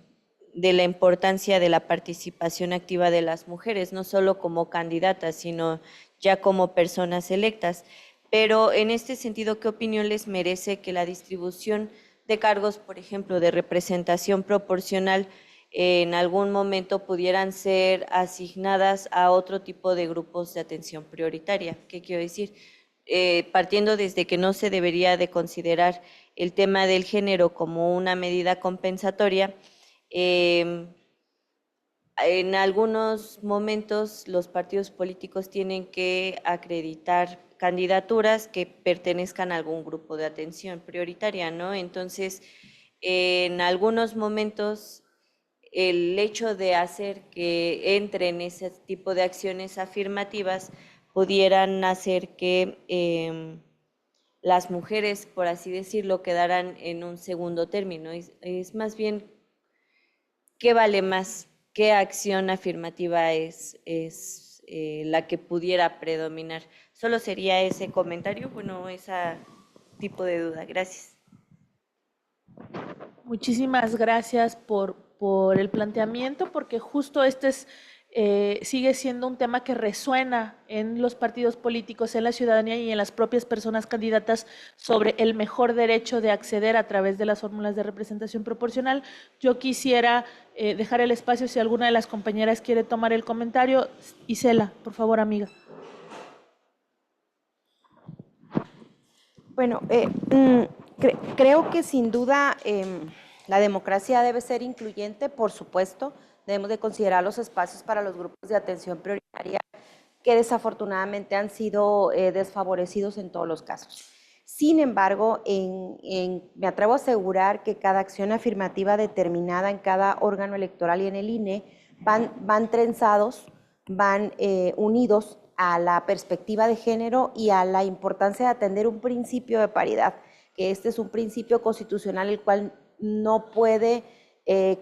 la importancia de la participación activa de las mujeres, no solo como candidatas, sino ya como personas electas. Pero en este sentido, ¿qué opinión les merece que la distribución de cargos, por ejemplo, de representación proporcional, en algún momento pudieran ser asignadas a otro tipo de grupos de atención prioritaria? ¿Qué quiero decir? Partiendo desde que no se debería de considerar el tema del género como una medida compensatoria, en algunos momentos los partidos políticos tienen que acreditar candidaturas que pertenezcan a algún grupo de atención prioritaria, ¿no? Entonces, en algunos momentos, el hecho de hacer que entren ese tipo de acciones afirmativas pudieran hacer que las mujeres, por así decirlo, quedaran en un segundo término. Es más bien, ¿qué vale más? ¿Qué acción afirmativa es la que pudiera predominar? Solo sería ese comentario, bueno, ese tipo de duda. Gracias. Muchísimas gracias por el planteamiento, porque justo sigue siendo un tema que resuena en los partidos políticos, en la ciudadanía y en las propias personas candidatas sobre el mejor derecho de acceder a través de las fórmulas de representación proporcional. Yo quisiera dejar el espacio si alguna de las compañeras quiere tomar el comentario. Isela, por favor, amiga. Bueno, creo que sin duda la democracia debe ser incluyente, por supuesto. Debemos de considerar los espacios para los grupos de atención prioritaria que desafortunadamente han sido desfavorecidos en todos los casos. Sin embargo, me atrevo a asegurar que cada acción afirmativa determinada en cada órgano electoral y en el INE van trenzados, van unidos a la perspectiva de género y a la importancia de atender un principio de paridad, que este es un principio constitucional el cual no puede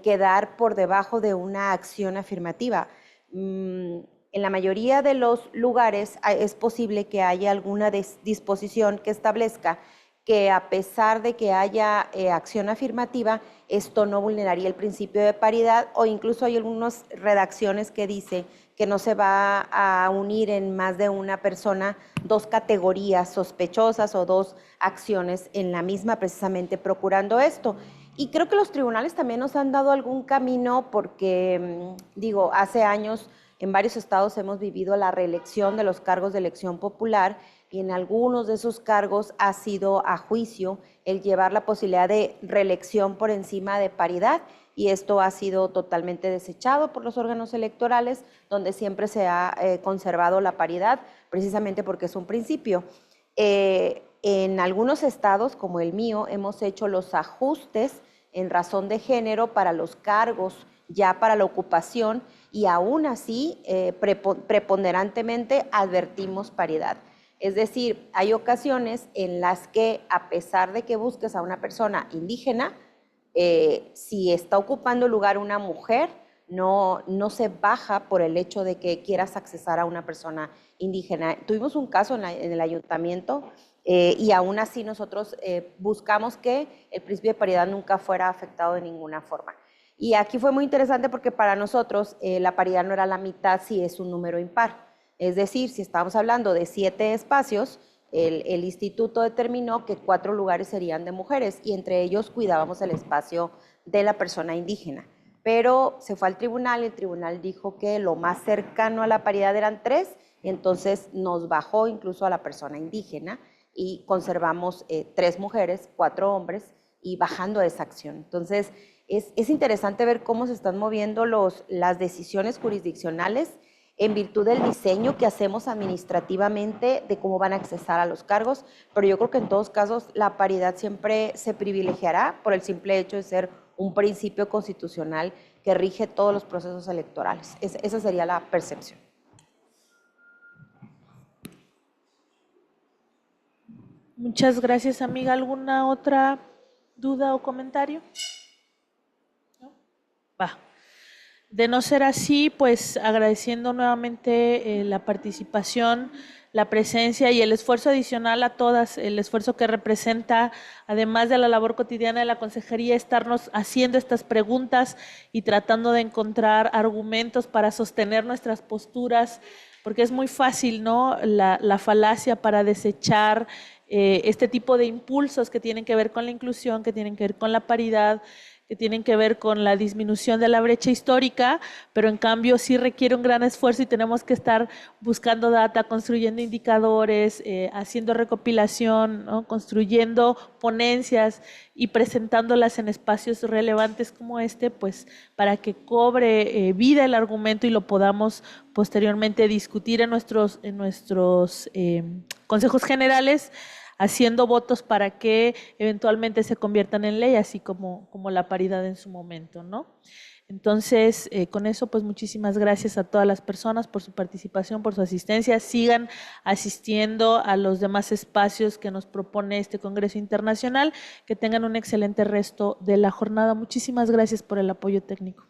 quedar por debajo de una acción afirmativa. En la mayoría de los lugares es posible que haya alguna disposición que establezca que a pesar de que haya acción afirmativa, esto no vulneraría el principio de paridad, o incluso hay algunas redacciones que dice que no se va a unir en más de una persona 2 categorías sospechosas o 2 acciones en la misma, precisamente procurando esto. Y creo que los tribunales también nos han dado algún camino porque, digo, hace años en varios estados hemos vivido la reelección de los cargos de elección popular y en algunos de esos cargos ha sido a juicio el llevar la posibilidad de reelección por encima de paridad, y esto ha sido totalmente desechado por los órganos electorales, donde siempre se ha conservado la paridad, precisamente porque es un principio. En algunos estados, como el mío, hemos hecho los ajustes en razón de género para los cargos, ya para la ocupación, y aún así preponderantemente advertimos paridad. Es decir, hay ocasiones en las que, a pesar de que busques a una persona indígena, si está ocupando lugar una mujer, no se baja por el hecho de que quieras accesar a una persona indígena. Tuvimos un caso en el ayuntamiento y aún así nosotros buscamos que el principio de paridad nunca fuera afectado de ninguna forma. Y aquí fue muy interesante porque para nosotros la paridad no era la mitad si es un número impar. Es decir, si estábamos hablando de 7 espacios, el instituto determinó que 4 lugares serían de mujeres y entre ellos cuidábamos el espacio de la persona indígena. Pero se fue al tribunal y el tribunal dijo que lo más cercano a la paridad eran 3 y entonces nos bajó incluso a la persona indígena y conservamos 3 mujeres, 4 hombres y bajando esa acción. Entonces es interesante ver cómo se están moviendo las decisiones jurisdiccionales en virtud del diseño que hacemos administrativamente de cómo van a accesar a los cargos, pero yo creo que en todos casos la paridad siempre se privilegiará por el simple hecho de ser un principio constitucional que rige todos los procesos electorales. Esa sería la percepción. Muchas gracias, amiga. ¿Alguna otra duda o comentario? ¿No? Va. De no ser así, pues agradeciendo nuevamente la participación, la presencia y el esfuerzo adicional a todas, el esfuerzo que representa, además de la labor cotidiana de la consejería, estarnos haciendo estas preguntas y tratando de encontrar argumentos para sostener nuestras posturas, porque es muy fácil, ¿no? La falacia para desechar este tipo de impulsos que tienen que ver con la inclusión, que tienen que ver con la paridad, que tienen que ver con la disminución de la brecha histórica, pero en cambio sí requiere un gran esfuerzo y tenemos que estar buscando data, construyendo indicadores, haciendo recopilación, ¿no? Construyendo ponencias y presentándolas en espacios relevantes como este, pues para que cobre vida el argumento y lo podamos posteriormente discutir en nuestros consejos generales, haciendo votos para que eventualmente se conviertan en ley, así como la paridad en su momento, ¿no? Entonces, con eso, pues muchísimas gracias a todas las personas por su participación, por su asistencia. Sigan asistiendo a los demás espacios que nos propone este Congreso Internacional. Que tengan un excelente resto de la jornada. Muchísimas gracias por el apoyo técnico.